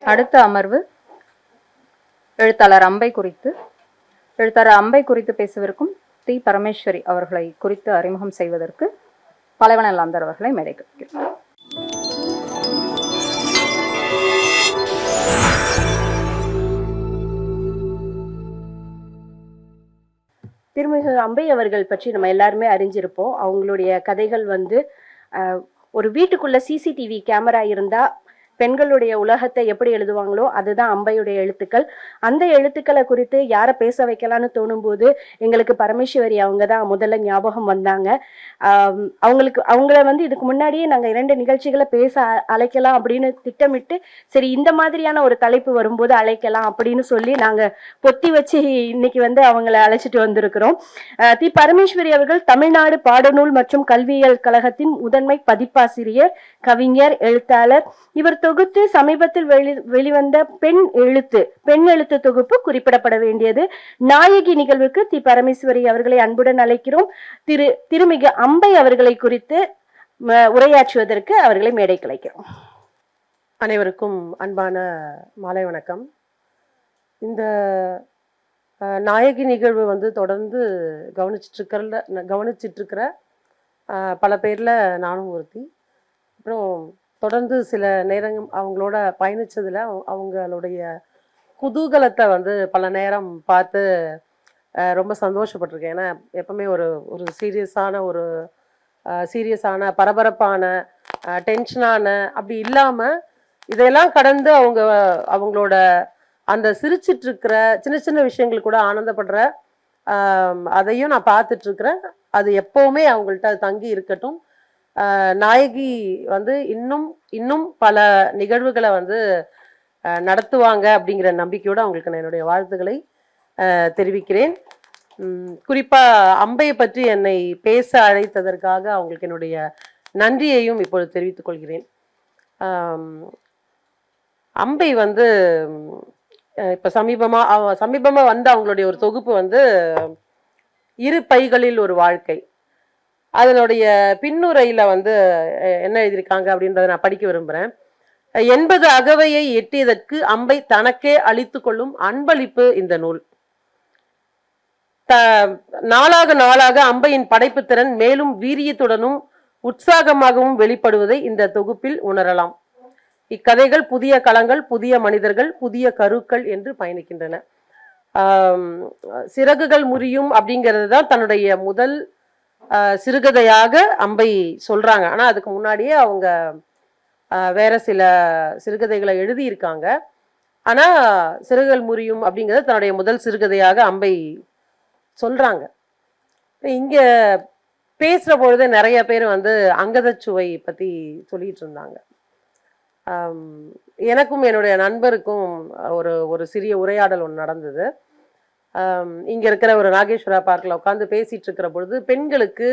அடுத்த அமர்வு எழுத்தாளர் அம்பை குறித்து. எழுத்தாளர் அம்பை குறித்து பேசவிருக்கும் தி. பரமேஸ்வரி அவர்களை குறித்து அறிமுகம் செய்வதற்கு பலைவனல் அந்தர் அவர்களை மேடைக்கு வைக்கிறேன். திருமிகு அம்பை அவர்கள் பற்றி நம்ம எல்லாருமே அறிஞ்சிருப்போம். அவங்களுடைய கதைகள் ஒரு வீட்டுக்குள்ள சிசிடிவி கேமரா இருந்தா பெண்களுடைய உலகத்தை எப்படி எழுதுவாங்களோ அதுதான் அம்பையுடைய எழுத்துக்கள். அந்த எழுத்துக்களை குறித்து யாரை பேச வைக்கலான்னு தோணும் போது எங்களுக்கு பரமேஸ்வரி அவங்க தான் முதல்ல ஞாபகம் வந்தாங்க. அவங்கள இதுக்கு முன்னாடியே நாங்கள் 2 நிகழ்ச்சிகளை பேச அழைக்கலாம் அப்படின்னு திட்டமிட்டு, சரி இந்த மாதிரியான ஒரு தலைப்பு வரும்போது அழைக்கலாம் அப்படின்னு சொல்லி நாங்கள் பொத்தி வச்சு இன்னைக்கு அவங்கள அழைச்சிட்டு வந்திருக்கிறோம். தி. பரமேஸ்வரி அவர்கள் தமிழ்நாடு பாடநூல் மற்றும் கல்வியியல் கழகத்தின் முதன்மை பதிப்பாசிரியர், கவிஞர், எழுத்தாளர். இவர் தொகுத்து சமீபத்தில் வெளிவந்த பெண் எழுத்து தொகுப்பு குறிப்பிடப்பட வேண்டியது. நாயகி நிகழ்வுக்கு தி. பரமேஸ்வரி அவர்களை அன்புடன் அழைக்கிறோம். திருமிகு அம்பை அவர்களை குறித்து உரையாற்றுவதற்கு அவர்களை மேடைக்கு அழைக்கிறோம். அனைவருக்கும் அன்பான மாலை வணக்கம். இந்த நாயகி நிகழ்வு தொடர்ந்து கவனிச்சிட்டு இருக்கிற பல பேர்ல நானும் ஒருத்தி. அப்புறம் தொடர்ந்து சில நேரங்கள் அவங்களோட பயணிச்சதுல அவங்களுடைய குதூகலத்தை பல நேரம் பார்த்து ரொம்ப சந்தோஷப்பட்டிருக்கேன். ஏன்னா எப்பவுமே ஒரு சீரியஸான பரபரப்பான டென்ஷனான அப்படி இல்லாமல் இதையெல்லாம் கடந்து அவங்களோட அந்த சிரிச்சிட்டு இருக்கிற சின்ன சின்ன விஷயங்கள் கூட ஆனந்தப்படுற அதையும் நான் பார்த்துட்டு இருக்கிறேன். அது எப்பவுமே அவங்கள்ட்ட அது தங்கி இருக்கட்டும். நாயகி இன்னும் பல நிகழ்வுகளை நடத்துவாங்க அப்படிங்கிற நம்பிக்கையோடு அவங்களுக்கு நான் என்னுடைய வாழ்த்துக்களை தெரிவிக்கிறேன். குறிப்பா அம்பையை பற்றி என்னை பேச அழைத்ததற்காக அவங்களுக்கு என்னுடைய நன்றியையும் இப்பொழுது தெரிவித்துக் கொள்கிறேன். அம்பை இப்ப சமீபமா அவங்களுடைய ஒரு தொகுப்பு இரு பைகளில் ஒரு வாழ்க்கை. அதனுடைய பின்னுரையில என்ன எழுதியிருக்காங்க அப்படின்றத நான் படிக்க விரும்புறேன். 80 அகவையை எட்டியதற்கு அம்பை தனக்கே அளித்து கொள்ளும் அன்பளிப்பு இந்த நூல். நாளாக அம்பையின் படைப்பு திறன் மேலும் வீரியத்துடனும் உற்சாகமாகவும் வெளிப்படுவதை இந்த தொகுப்பில் உணரலாம். இக்கதைகள் புதிய களங்கள், புதிய மனிதர்கள், புதிய கருக்கள் என்று பயணிக்கின்றன. சிறகுகள் முறியும் அப்படிங்கிறது தான் தன்னுடைய முதல் சிறுகதையாக அம்பை சொல்றாங்க. ஆனா அதுக்கு முன்னாடியே அவங்க வேற சில சிறுகதைகளை எழுதியிருக்காங்க. ஆனா சிறகுகள் முறியும் அப்படிங்கிறது தன்னுடைய முதல் சிறுகதையாக அம்பை சொல்றாங்க. இங்க பேசுற பொழுது நிறைய பேர் அங்கதச்சுவை பத்தி சொல்லிட்டு இருந்தாங்க. எனக்கும் என்னுடைய நண்பருக்கும் ஒரு சிறிய உரையாடல் ஒன்று நடந்தது. இங்க இருக்கிற ஒரு நாகேஸ்வரா பார்க்ல உட்காந்து பேசிட்டு இருக்கிற பொழுது பெண்களுக்கு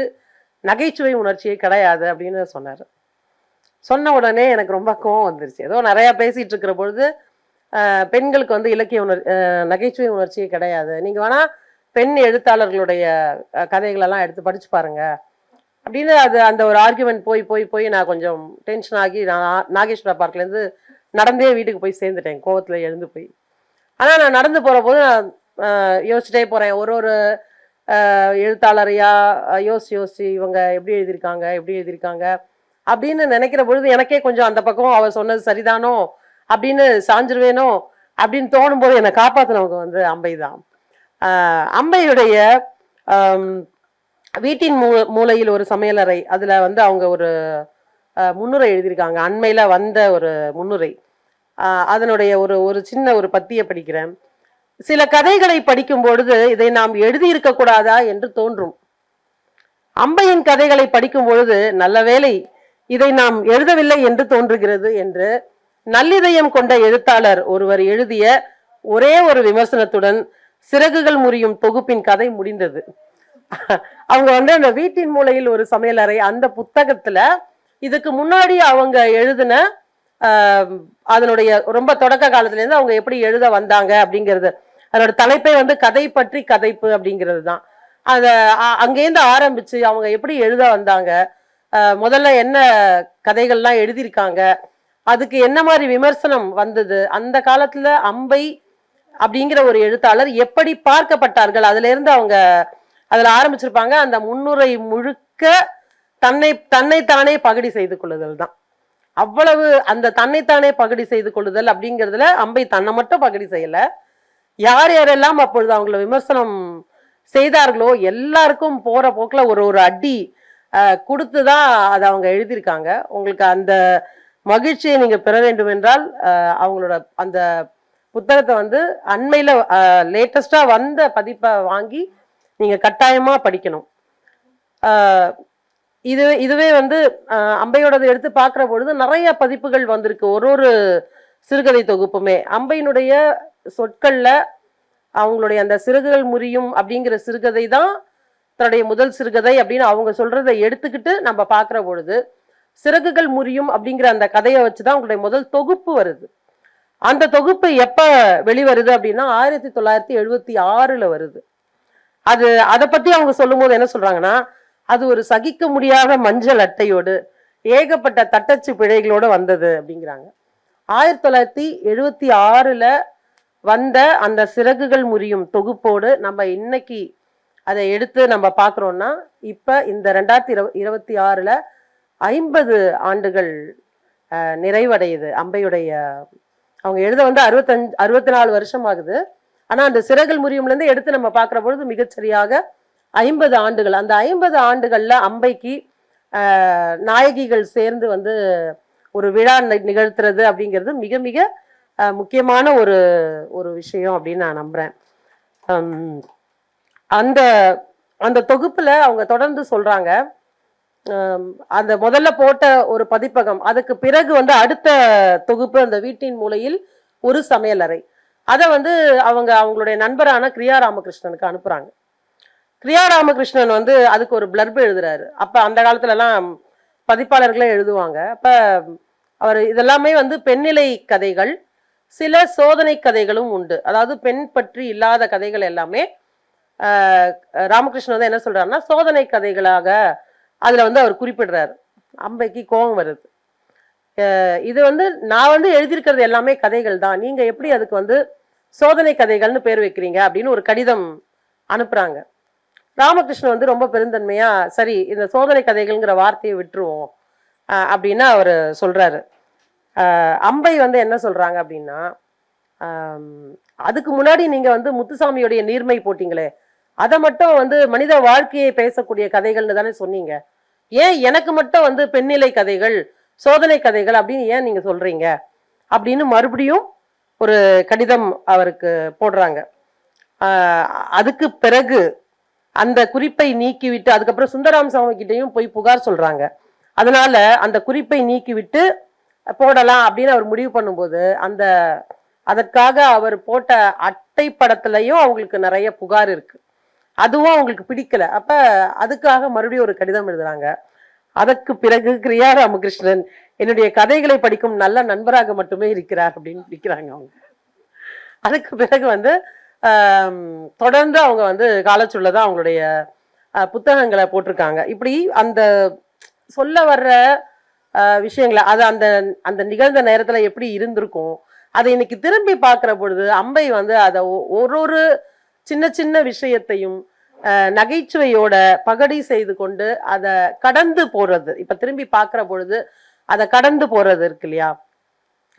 நகைச்சுவை உணர்ச்சியே கிடையாது அப்படின்னு சொன்னார். சொன்ன உடனே எனக்கு ரொம்ப கோவம் வந்துருச்சு. ஏதோ நிறைய பேசிட்டு இருக்கிற பொழுது பெண்களுக்கு இலக்கிய நகைச்சுவை உணர்ச்சியே கிடையாது, நீங்க வேணா பெண் எழுத்தாளர்களுடைய கதைகளெல்லாம் எடுத்து படிச்சு பாருங்க அப்படின்னு அந்த ஒரு ஆர்கியூமெண்ட் போய் நான் கொஞ்சம் டென்ஷன் ஆகி நான் நாகேஸ்வரா பார்க்லேருந்து நடந்தே வீட்டுக்கு போய் சேர்ந்துட்டேன், கோவத்துல எழுந்து போய். ஆனா நான் நடந்து போற போது நான் யோசிச்சுட்டே போறேன். ஒரு எழுத்தாளரையா யோசிச்சு இவங்க எப்படி எழுதியிருக்காங்க அப்படின்னு நினைக்கிற பொழுது எனக்கே கொஞ்சம் அந்த பக்கம் அவர் சொன்னது சரிதானோ அப்படின்னு சாஞ்சிருவேனோ அப்படின்னு தோணும் போது என்னை காப்பாத்தினவங்க அம்பை தான். அம்பையுடைய வீட்டின் மூலையில் ஒரு சமையலறை, அதுல அவங்க ஒரு முன்னுரை எழுதியிருக்காங்க. அண்மையில வந்த ஒரு முன்னுரை. அதனுடைய ஒரு சின்ன ஒரு பத்தியை படிக்கிறேன். சில கதைகளை படிக்கும் பொழுது இதை நாம் எழுதியிருக்க கூடாதா என்று தோன்றும். அம்பையின் கதைகளை படிக்கும் பொழுது நல்ல வேளை இதை நாம் எழுதவில்லை என்று தோன்றுகிறது என்று நல்லிதயம் கொண்ட எழுத்தாளர் ஒருவர் எழுதிய ஒரே ஒரு விமர்சனத்துடன் சிறகுகள் முறியும் தொகுப்பின் கதை முடிந்தது. அவங்க அந்த வீட்டின் மூலையில் ஒரு சமையலறை அந்த புத்தகத்துல இதுக்கு முன்னாடி அவங்க எழுதின அதனுடைய ரொம்ப தொடக்க காலத்துல இருந்து அவங்க எப்படி எழுத வந்தாங்க அப்படிங்கிறது, அதோட தலைப்பை கதை பற்றி கதைப்பு அப்படிங்கிறது தான். அங்கேருந்து ஆரம்பிச்சு அவங்க எப்படி எழுத வந்தாங்க, முதல்ல என்ன கதைகள்லாம் எழுதியிருக்காங்க அதுக்கு என்ன மாதிரி விமர்சனம் வந்தது, அந்த காலத்துல அம்பை அப்படிங்கிற ஒரு எழுத்தாளர் எப்படி பார்க்கப்பட்டார்கள், அதுல இருந்து அவங்க அதுல ஆரம்பிச்சிருப்பாங்க. அந்த முன்னுரை முழுக்க தன்னைத்தானே பகடி செய்து கொள்ளுதல் தான். அவ்வளவு அந்த தன்னைத்தானே பகடி செய்து கொள்ளுதல் அப்படிங்கிறதுல அம்பை தன்னை மட்டும் பகடி செய்யல, யார் யாரெல்லாம் அப்பொழுது அவங்கள விமர்சனம் செய்தார்களோ எல்லாருக்கும் போற போக்குல ஒரு ஒரு அடி கொடுத்துதான் அதை அவங்க எழுதியிருக்காங்க. உங்களுக்கு அந்த மகிழ்ச்சியை நீங்க பெற வேண்டும் என்றால் அவங்களோட அந்த புத்தகத்தை வந்து அண்மையில லேட்டஸ்டா வந்த பதிப்பை வாங்கி நீங்க கட்டாயமா படிக்கணும். இதுவே வந்து அம்பையோடது எடுத்து பார்க்கிற பொழுது நிறைய பதிப்புகள் வந்திருக்கு. ஒரு சிறுகதை தொகுப்புமே அம்பையினுடைய சொற்கள்ல அவங்களுடைய அந்த சிறகுகள் முறியும் அப்படிங்கிற சிறுகதை தான் தன்னுடைய முதல் சிறுகதை அப்படின்னு அவங்க சொல்றதை எடுத்துக்கிட்டு நம்ம பார்க்கிற பொழுது, சிறகுகள் முறியும் அப்படிங்கிற அந்த கதையை வச்சுதான் அவங்களுடைய முதல் தொகுப்பு வருது. அந்த தொகுப்பு எப்ப வெளிவருது அப்படின்னா 1976 வருது. அதை பத்தி அவங்க சொல்லும் போது என்ன சொல்றாங்கன்னா, அது ஒரு சகிக்க முடியாத மஞ்சள் அட்டையோடு ஏகப்பட்ட தட்டச்சு பிழைகளோட வந்தது அப்படிங்கிறாங்க. 1976 வந்த அந்த சிறகுகள் முறியும் தொகுப்போடு நம்ம இன்னைக்கு அதை எடுத்து நம்ம பார்க்குறோம்னா, இப்ப இந்த 2026 50 ஆண்டுகள் நிறைவடையுது அம்பையுடைய. அவங்க எழுத வந்து 64 வருஷம் ஆகுது. ஆனா அந்த சிறகுகள் முறியும்ல இருந்து எடுத்து நம்ம பார்க்கிற பொழுது மிகச்சரியாக 50 ஆண்டுகள். அந்த 50 ஆண்டுகள்ல அம்பைக்கு நாயகிகள் சேர்ந்து வந்து ஒரு விழா நிகழ்த்துறது அப்படிங்கிறது மிக மிக முக்கியமான ஒரு விஷயம் அப்படின்னு நான் நம்புறேன். அந்த அந்த தொகுப்புல அவங்க தொடர்ந்து சொல்றாங்க, அந்த முதல்ல போட்ட ஒரு பதிப்பகம், அதுக்கு பிறகு வந்து அடுத்த தொகுப்பு அந்த வீட்டின் மூலையில் ஒரு சமையலறை, அதை வந்து அவங்களுடைய நண்பரான கிரியா ராமகிருஷ்ணனுக்கு அனுப்புறாங்க. கிரியா ராமகிருஷ்ணன் வந்து அதுக்கு ஒரு பிளர்பு எழுதுறாரு. அப்ப அந்த காலத்துல எல்லாம் பதிப்பாளர்களே எழுதுவாங்க. அப்ப அவர் இதெல்லாமே வந்து பெண்ணிலை கதைகள், சில சோதனை கதைகளும் உண்டு. அதாவது பெண் பற்றி இல்லாத கதைகள் எல்லாமே ராமகிருஷ்ணன் வந்து என்ன சொல்றாருன்னா சோதனை கதைகளாக அதுல வந்து அவர் குறிப்பிடுறாரு. அம்பைக்கு கோபம் வருது, இது வந்து நான் வந்து எழுதியிருக்கிறது எல்லாமே கதைகள் தான், நீங்க எப்படி அதுக்கு வந்து சோதனை கதைகள்னு பேர் வைக்கிறீங்க அப்படின்னு ஒரு கடிதம் அனுப்புறாங்க. ராமகிருஷ்ணன் வந்து ரொம்ப பெருந்தன்மையா சரி இந்த சோதனை கதைகள்ங்கிற வார்த்தையை விட்டுருவோம் அப்படின்னு அவர் சொல்றாரு. அம்பை வந்து என்ன சொல்றாங்க அப்படின்னா, அதுக்கு முன்னாடி நீங்க வந்து முத்துசாமியோடைய நீர்மை போட்டீங்களே, அதை மட்டும் வந்து மனித வாழ்க்கையை பேசக்கூடிய கதைகள்னு தானே சொன்னீங்க, ஏன் எனக்கு மட்டும் வந்து பெண்ணிலை கதைகள் சோதனை கதைகள் அப்படின்னு ஏன் நீங்க சொல்றீங்க அப்படின்னு மறுபடியும் ஒரு கடிதம் அவருக்கு போடுறாங்க. அதுக்கு பிறகு அந்த குறிப்பை நீக்கிவிட்டு அதுக்கப்புறம் சுந்தராம் சாமி கிட்டையும் போய் புகார் சொல்றாங்க. அதனால அந்த குறிப்பை நீக்கிவிட்டு போடலாம் அப்படின்னு அவர் முடிவு பண்ணும்போது அதற்காக அவர் போட்ட அட்டை படத்துலயும் அவங்களுக்கு நிறைய புகார் இருக்கு, அதுவும் அவங்களுக்கு பிடிக்கல. அப்ப அதுக்காக மறுபடியும் ஒரு கடிதம் எழுதுறாங்க. அதற்கு பிறகு கிரியா ராமகிருஷ்ணன் என்னுடைய கதைகளை படிக்கும் நல்ல நண்பராக மட்டுமே இருக்கிறார் அப்படின்னு பிடிக்கிறாங்க அவங்க. அதுக்கு பிறகு வந்து தொடர்ந்து அவங்க வந்து காலச்சுள்ளதான் அவங்களுடைய புத்தகங்களை போட்டிருக்காங்க. இப்படி அந்த சொல்ல வர்ற விஷயங்களை அது அந்த அந்த நிகழ்ந்த நேரத்துல எப்படி இருந்திருக்கும் அதை இன்னைக்கு திரும்பி பார்க்கிற பொழுது அம்பை வந்து அதை ஒரு சின்ன சின்ன விஷயத்தையும் நகைச்சுவையோட பகடி செய்து கொண்டு அதை கடந்து போறது, இப்ப திரும்பி பார்க்கிற பொழுது அதை கடந்து போறது இருக்கு இல்லையா,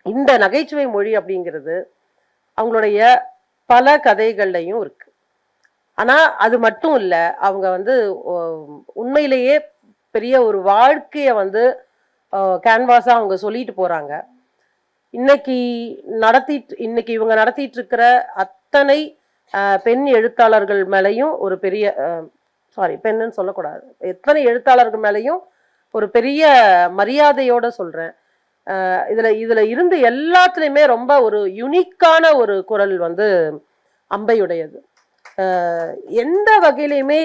இந்த நகைச்சுவை மொழி அப்படிங்கிறது அவங்களுடைய பல கதைகள்லையும் இருக்கு. ஆனா அது மட்டும் இல்ல, அவங்க வந்து உண்மையிலேயே பெரிய ஒரு வாழ்க்கைய வந்து கேன்வாஸா அவங்க சொல்லிட்டு போறாங்க. இன்னைக்கு இவங்க நடத்திட்டு இருக்கிற அத்தனை பெண் எழுத்தாளர்கள் மேலையும் ஒரு பெரிய பெண்ணுன்னு சொல்லக்கூடாது, எத்தனை எழுத்தாளர்கள் மேலையும் ஒரு பெரிய மரியாதையோட சொல்றேன். இதுல இருந்து எல்லாத்துலயுமே ரொம்ப ஒரு யுனிக்கான ஒரு குரல் வந்து அம்பையுடையது. எந்த வகையிலையுமே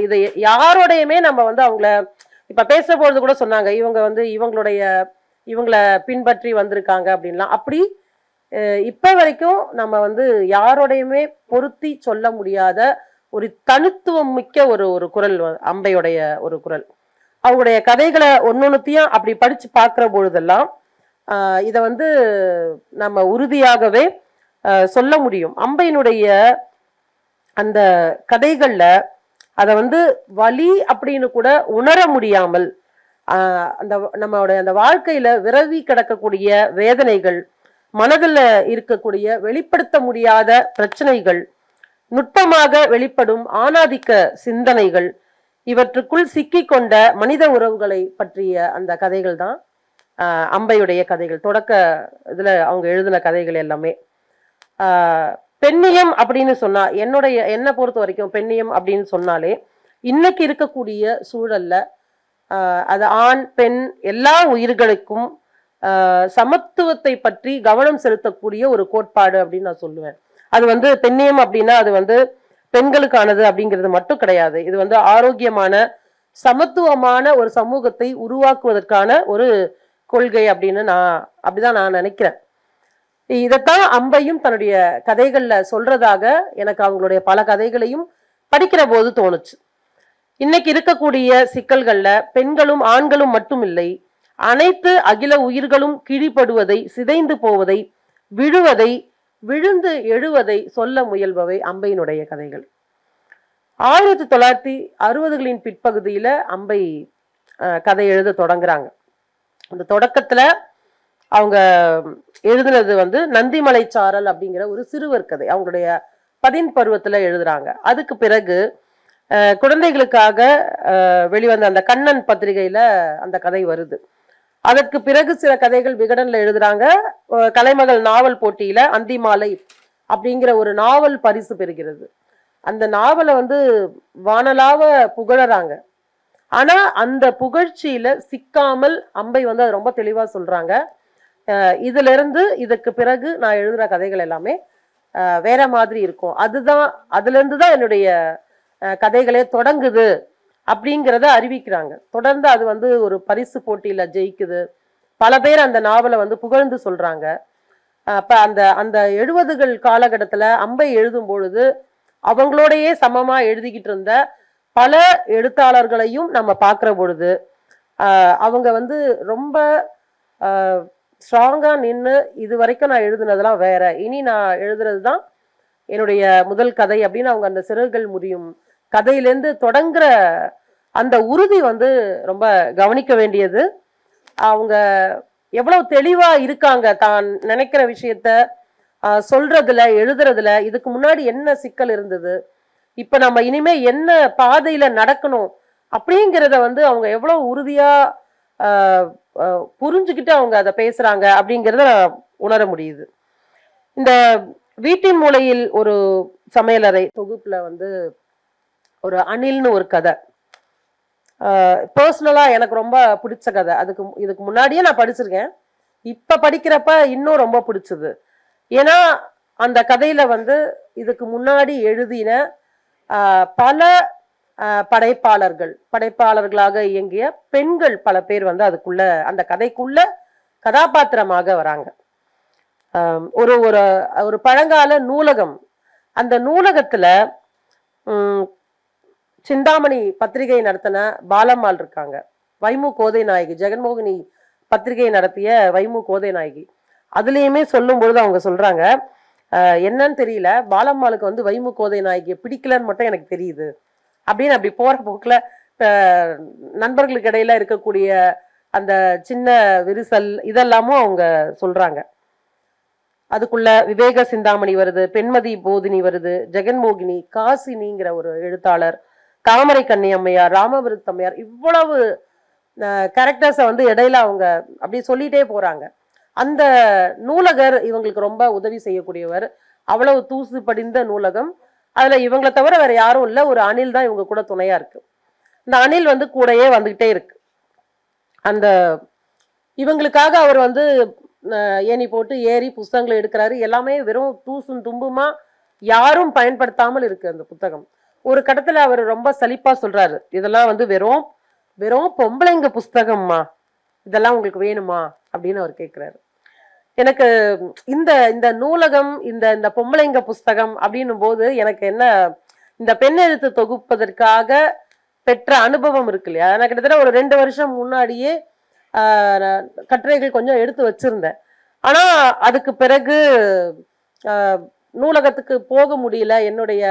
இதை யாரோடையுமே நம்ம வந்து அவங்கள இப்ப பேசும்பொழுது கூட சொன்னாங்க, இவங்க வந்து இவங்கள பின்பற்றி வந்திருக்காங்க அப்படின்லாம். அப்படி இப்ப வரைக்கும் நம்ம வந்து யாரோடையுமே பொருத்தி சொல்ல முடியாத ஒரு தனித்துவம் மிக்க ஒரு குரல் அம்பையுடைய ஒரு குரல். அவங்களுடைய கதைகளை ஒன்னொன்னுத்தையும் அப்படி படிச்சு பார்க்கிற பொழுதெல்லாம் இதை வந்து நம்ம உறுதியாகவே சொல்ல முடியும். அம்பையினுடைய அந்த கதைகள்ல அதை வந்து வலி அப்படின்னு கூட உணர முடியாமல் அந்த நம்மளுடைய அந்த வாழ்க்கையில விரவி கிடக்கக்கூடிய வேதனைகள், மனதில் இருக்கக்கூடிய வெளிப்படுத்த முடியாத பிரச்சனைகள், நுட்பமாக வெளிப்படும் ஆணாதிக்க சிந்தனைகள், இவற்றுக்குள் சிக்கி கொண்ட மனித உறவுகளை பற்றிய அந்த கதைகள் தான் அம்பையுடைய கதைகள். தொடக்க இதுல அவங்க எழுதின கதைகள் எல்லாமே. பெண்ணியம் அப்படின்னு சொன்னா, என்னை பொறுத்த வரைக்கும் பெண்ணியம் அப்படின்னு சொன்னாலே இன்னைக்கு இருக்கக்கூடிய சூழல்ல அது ஆண் பெண் எல்லா உயிர்களுக்கும் சமத்துவத்தை பற்றி கவனம் செலுத்தக்கூடிய ஒரு கோட்பாடு அப்படின்னு நான் சொல்லுவேன். அது வந்து பெண்ணியம் அப்படின்னா அது வந்து பெண்களுக்கானது அப்படிங்கிறது மட்டும் கிடையாது. இது வந்து ஆரோக்கியமான சமத்துவமான ஒரு சமூகத்தை உருவாக்குவதற்கான ஒரு கொள்கை அப்படின்னு அப்படிதான் நான் நினைக்கிறேன். இதைத்தான் அம்பையும் தன்னுடைய கதைகள்ல சொல்றதாக எனக்கு அவங்களுடைய பல கதைகளையும் படிக்கிற போது தோணுச்சு. இன்னைக்கு இருக்கக்கூடிய சிக்கல்கள்ல பெண்களும் ஆண்களும் மட்டும் இல்லை, அனைத்து அகில உயிர்களும் கிழிபடுவதை, சிதைந்து போவதை, விழுவதை, விழுந்து எழுவதை சொல்ல முயல்பவை அம்பையினுடைய கதைகள். 1960களின் பிற்பகுதியில அம்பை கதை எழுத தொடங்குறாங்க. அந்த தொடக்கத்துல அவங்க எழுதுனது வந்து நந்திமலை சாரல் அப்படிங்கிற ஒரு சிறுவர் கதை. அவங்களுடைய 10 பருவத்துல எழுதுறாங்க. அதுக்கு பிறகு குழந்தைகளுக்காக வெளிவந்த அந்த கண்ணன் பத்திரிகையில அந்த கதை வருது. அதற்கு பிறகு சில கதைகள் விகடன்ல எழுதுறாங்க. கலைமகள் நாவல் போட்டியில அந்திமாலை அப்படிங்கிற ஒரு நாவல் பரிசு பெறுகிறது. அந்த நாவலை வந்து வானலாவ புகழறாங்க. ஆனா அந்த புகழ்ச்சியில சிக்காமல் அம்பை வந்து அது ரொம்ப தெளிவா சொல்றாங்க, இதுல இருந்து இதுக்கு பிறகு நான் எழுதுற கதைகள் எல்லாமே வேற மாதிரி இருக்கும். அதுல இருந்துதான் என்னுடைய கதைகளே தொடங்குது அப்படிங்கிறத அறிவிக்கிறாங்க. தொடர்ந்து அது வந்து ஒரு பரிசு போட்டியில ஜெயிக்குது. பல பேர் அந்த நாவலை வந்து புகழ்ந்து சொல்றாங்க. அப்ப அந்த 70கள் காலகட்டத்துல அம்பை எழுதும் பொழுது அவங்களோடையே சமமா எழுதிக்கிட்டு இருந்த பல எழுத்தாளர்களையும் நம்ம பார்க்கிற பொழுது அவங்க வந்து ரொம்ப ஸ்ட்ராங்கா நின்று இது வரைக்கும் நான் எழுதுனதெல்லாம் வேற, இனி நான் எழுதுறது தான் என்னுடைய முதல் கதை அப்படின்னு அவங்க அந்த சிறகுகள் முறியும் கதையிலேருந்து தொடங்குற அந்த உறுதி வந்து ரொம்ப கவனிக்க வேண்டியது. அவங்க எவ்வளவு தெளிவா இருக்காங்க தான் நினைக்கிற விஷயத்த சொல்றதுல, எழுதுறதுல. இதுக்கு முன்னாடி என்ன சிக்கல் இருந்தது, இப்ப நம்ம இனிமே என்ன பாதையில நடக்கணும் அப்படிங்கிறத வந்து அவங்க எவ்வளவு உறுதியா புரிஞ்சுக்கிட்டு அவங்க அதை பேசுறாங்க அப்படிங்கிறத உணர முடியுது. இந்த வீட்டின் மூலையில் ஒரு சமையலறை தொகுப்புல வந்து ஒரு அணில்னு ஒரு கதை பர்சனலா எனக்கு ரொம்ப பிடிச்ச கதை. இதுக்கு முன்னாடியே நான் படிச்சிருக்கேன். இப்ப படிக்கிறப்ப இன்னும் ரொம்ப பிடிச்சது. ஏன்னா அந்த கதையில வந்து இதுக்கு முன்னாடி எழுதின பல படைப்பாளர்களாக இயங்கிய பெண்கள் பல பேர் வந்து அதுக்குள்ள அந்த கதைக்குள்ள கதாபாத்திரமாக வராங்க. ஒரு ஒரு பழங்கால நூலகம், அந்த நூலகத்துல சிந்தாமணி பத்திரிகை நடத்தின பாலம்மாள் இருக்காங்க, வைமு கோதை நாயகி, ஜெகன்மோகினி பத்திரிகை நடத்திய வைமு கோதை நாயகி. அதுலயுமே சொல்லும் பொழுது அவங்க சொல்றாங்க, என்னன்னு தெரியல, பாலம்மாளுக்கு வந்து வைமு கோதை நாயகியை பிடிக்கலன்னு மட்டும் எனக்கு தெரியுது அப்படின்னு. அப்படி போற போக்குல நண்பர்களுக்கு இடையில இருக்கக்கூடிய அந்த சின்ன விரிசல் இதெல்லாமும் அவங்க சொல்றாங்க. அதுக்குள்ள விவேக சிந்தாமணி வருது, பெண்மதி போதினி வருது, ஜெகன்மோகினி, காசினிங்கிற ஒரு எழுத்தாளர், தாமரை கண்ணி அம்மையார், ராமவிருத்த அம்மையார், இவ்வளவு கேரக்டர்ஸை வந்து இடையில அவங்க அப்படி சொல்லிட்டே போறாங்க. அந்த நூலகர் இவங்களுக்கு ரொம்ப உதவி செய்யக்கூடியவர். அவ்வளவு தூசு படிந்த நூலகம். அதுல இவங்களை தவிர வேற யாரும் இல்லை, ஒரு அணில் தான் இவங்க கூட துணையா இருக்கு. இந்த அணில் வந்து கூடயே வந்துகிட்டே இருக்கு. அந்த இவங்களுக்காக அவர் வந்து ஏணி போட்டு ஏறி புஸ்தகங்களை எடுக்கிறாரு. எல்லாமே வெறும் தூசும் தும்புமா யாரும் பயன்படுத்தாமல் இருக்கு அந்த புத்தகம். ஒரு கட்டத்துல அவர் ரொம்ப சலிப்பா சொல்றாரு, இதெல்லாம் வந்து வெறும் வெறும் பொம்பளைங்க புஸ்தகம்மா, இதெல்லாம் உங்களுக்கு வேணுமா அப்படின்னு அவர் கேட்கிறாரு. எனக்கு இந்த நூலகம், இந்த பொம்பளைங்க புஸ்தகம் அப்படின்னும் போது எனக்கு என்ன, இந்த பெண் எழுத்து தொகுப்பதற்காக பெற்ற அனுபவம் இருக்கு இல்லையா, எனக்கு கிட்டத்தட்ட ஒரு 2 வருஷம் முன்னாடியே கட்டுரைகள் கொஞ்சம் எடுத்து வச்சிருந்தேன். ஆனா அதுக்கு பிறகு நூலகத்துக்கு போக முடியல. என்னுடைய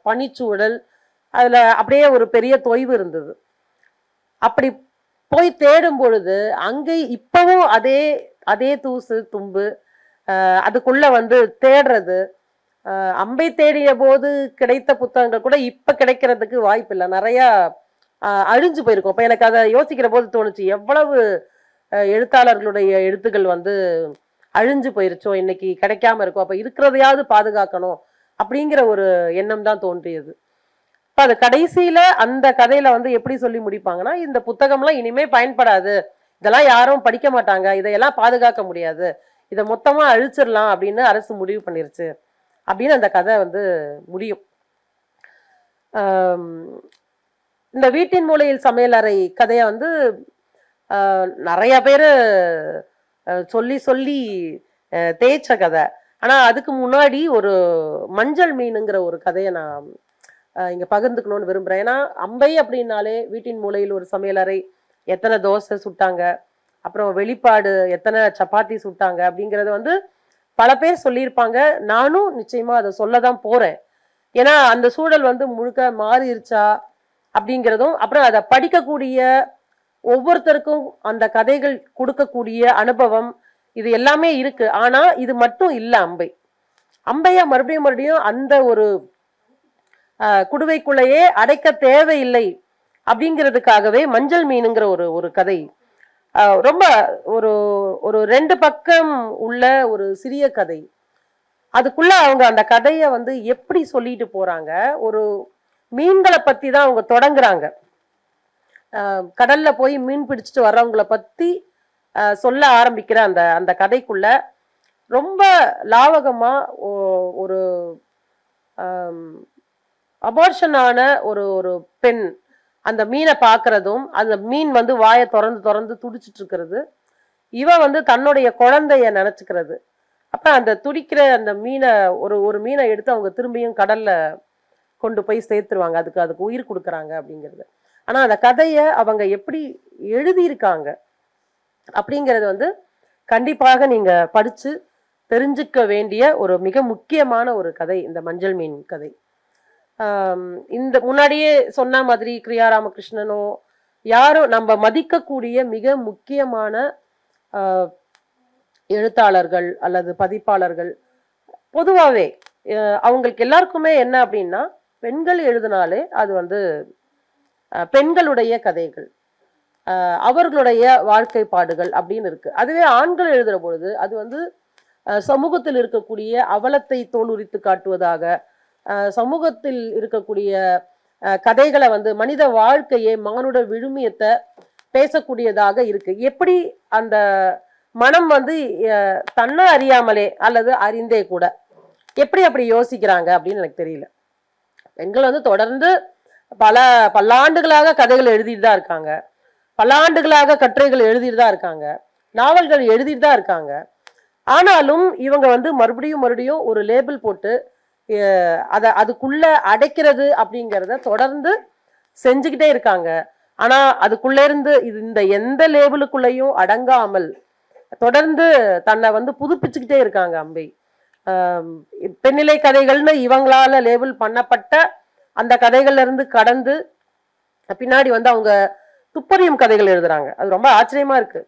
பணிச்சூழல் அதுல அப்படியே ஒரு பெரிய தொய்வு இருந்தது. அப்படி போய் தேடும் பொழுது அங்கே இப்பவும் அதே அதே தூசு தும்பு, அதுக்குள்ள வந்து தேடுறது. அம்பை தேடிய போது கிடைத்த புத்தகங்கள் கூட இப்ப கிடைக்கிறதுக்கு வாய்ப்பு இல்லை. நிறைய அழிஞ்சு போயிருக்கும். அப்ப எனக்கு அதை யோசிக்கிற போது தோணுச்சு, எவ்வளவு எழுத்தாளர்களுடைய எழுத்துக்கள் வந்து அழிஞ்சு போயிருச்சோ, இன்னைக்கு கிடைக்காம இருக்கும். அப்ப இருக்கிறதையாவது பாதுகாக்கணும் அப்படிங்கிற ஒரு எண்ணம் தான் தோன்றியது. இப்ப அது கடைசியில அந்த கதையில வந்து எப்படி சொல்லி முடிப்பாங்கன்னா, இந்த புத்தகம்லாம் இனிமே பயன்படாது, இதெல்லாம் யாரும் படிக்க மாட்டாங்க, இதையெல்லாம் பாதுகாக்க முடியாது, இதை மொத்தமா அழிச்சிடலாம் அப்படின்னு அரசு முடிவு பண்ணிருச்சு அப்படின்னு அந்த கதை வந்து முடியும். இந்த வீட்டின் மூலையில் சமையலறை கதையை வந்து நிறைய பேரு சொல்லி சொல்லி தேய்ச்ச கதை. ஆனா அதுக்கு முன்னாடி ஒரு மஞ்சள் மீனுங்கிற ஒரு கதையை நான் இங்க பகிர்ந்துக்கணும்னு விரும்புறேன். ஏன்னா அம்பை அப்படின்னாலே வீட்டின் மூலையில் ஒரு சமையலறை, எத்தனை தோசை சுட்டாங்க, அப்புறம் வெளிப்பாடு எத்தனை சப்பாத்தி சுட்டாங்க அப்படிங்கறது வந்து பல பேர் சொல்லியிருப்பாங்க. நானும் நிச்சயமா அதை சொல்லதான் போறேன். ஏன்னா அந்த சூழல் வந்து முழுக்க மாறிடுச்சா அப்படிங்கிறதும், அப்புறம் அதை படிக்கக்கூடிய ஒவ்வொருத்தருக்கும் அந்த கதைகள் கொடுக்கக்கூடிய அனுபவம், இது எல்லாமே இருக்கு. ஆனா இது மட்டும் இல்ல. அம்பையா மறுபடியும் அந்த ஒரு குடுவைக்குள்ளேயே அடைக்க தேவையில்லை அப்படிங்கிறதுக்காகவே மஞ்சள் மீனுங்கிற ஒரு கதை, ரொம்ப ஒரு ஒரு 2 பக்கம் உள்ள ஒரு சிறிய கதை. அதுக்குள்ள அவங்க அந்த கதையை வந்து எப்படி சொல்லிட்டு போறாங்க, ஒரு மீன்களை பத்தி தான் அவங்க தொடங்குறாங்க. கடல்ல போய் மீன் பிடிச்சிட்டு வர்றவங்களை பத்தி சொல்ல ஆரம்பிக்கிற அந்த அந்த கதைக்குள்ள ரொம்ப லாவகமா ஒரு அபார்ஷனான ஒரு ஒரு பெண் அந்த மீனை பார்க்கறதும், அந்த மீன் வந்து வாயை திறந்து துடிச்சிட்டு இருக்கிறது, இவ வந்து தன்னுடைய குழந்தைய நினைச்சுக்கிறது. அப்ப அந்த துடிக்கிற அந்த மீனை ஒரு மீனை எடுத்து அவங்க திரும்பியும் கடல்ல கொண்டு போய் சேர்த்துருவாங்க, அதுக்கு உயிர் கொடுக்குறாங்க அப்படிங்கிறது. ஆனா அந்த கதையை அவங்க எப்படி எழுதியிருக்காங்க அப்படிங்கிறது வந்து கண்டிப்பாக நீங்க படிச்சு தெரிஞ்சுக்க வேண்டிய ஒரு மிக முக்கியமான ஒரு கதை இந்த மஞ்சள் மீன் கதை. இந்த முன்னாடியே சொன்ன மாதிரி கிரியா ராமகிருஷ்ணனோ யாரோ நம்ம மதிக்கக்கூடிய மிக முக்கியமான எழுத்தாளர்கள் அல்லது பதிப்பாளர்கள் பொதுவாகவே அவங்களுக்கு எல்லாருக்குமே என்ன அப்படின்னா, பெண்கள் எழுதினாலே அது வந்து பெண்களுடைய கதைகள், அவர்களுடைய வாழ்க்கை பாடுகள் அப்படின்னு இருக்கு. அதுவே ஆண்கள் எழுதுற பொழுது அது வந்து சமூகத்தில் இருக்கக்கூடிய அவலத்தை தோலுரித்து காட்டுவதாக, சமூகத்தில் இருக்கக்கூடிய கதைகளை வந்து மனித வாழ்க்கையை, மானுட விழுமியத்தை பேசக்கூடியதாக இருக்கு. எப்படி அந்த மனம் வந்து தன்னை அறியாமலே அல்லது அறிந்தே கூட எப்படி அப்படி யோசிக்கிறாங்க அப்படின்னு எனக்கு தெரியல. பெண்கள் வந்து தொடர்ந்து பல்லாண்டுகளாக கதைகள் எழுதிட்டு தான் இருக்காங்க, பல்லாண்டுகளாக கட்டுரைகள் எழுதிட்டு தான் இருக்காங்க, நாவல்கள் எழுதிட்டு தான் இருக்காங்க. ஆனாலும் இவங்க வந்து மறுபடியும் ஒரு லேபிள் போட்டு அதுக்குள்ள அடைக்கிறது அப்படிங்கிறத தொடர்ந்து செஞ்சுக்கிட்டே இருக்காங்க. ஆனா அதுக்குள்ள இருந்து இந்த எந்த லேபிளுக்குள்ளேயும் அடங்காமல் தொடர்ந்து தன்னை வந்து புதுப்பிச்சுக்கிட்டே இருக்காங்க அம்பை. பெண்ணிலை கதைகள்னு இவங்களால லேபிள் பண்ணப்பட்ட அந்த கதைகள்ல இருந்து கடந்து பின்னாடி வந்து அவங்க துப்பறியும் கதைகள் எழுதுறாங்க. அது ரொம்ப ஆச்சரியமா இருக்கு.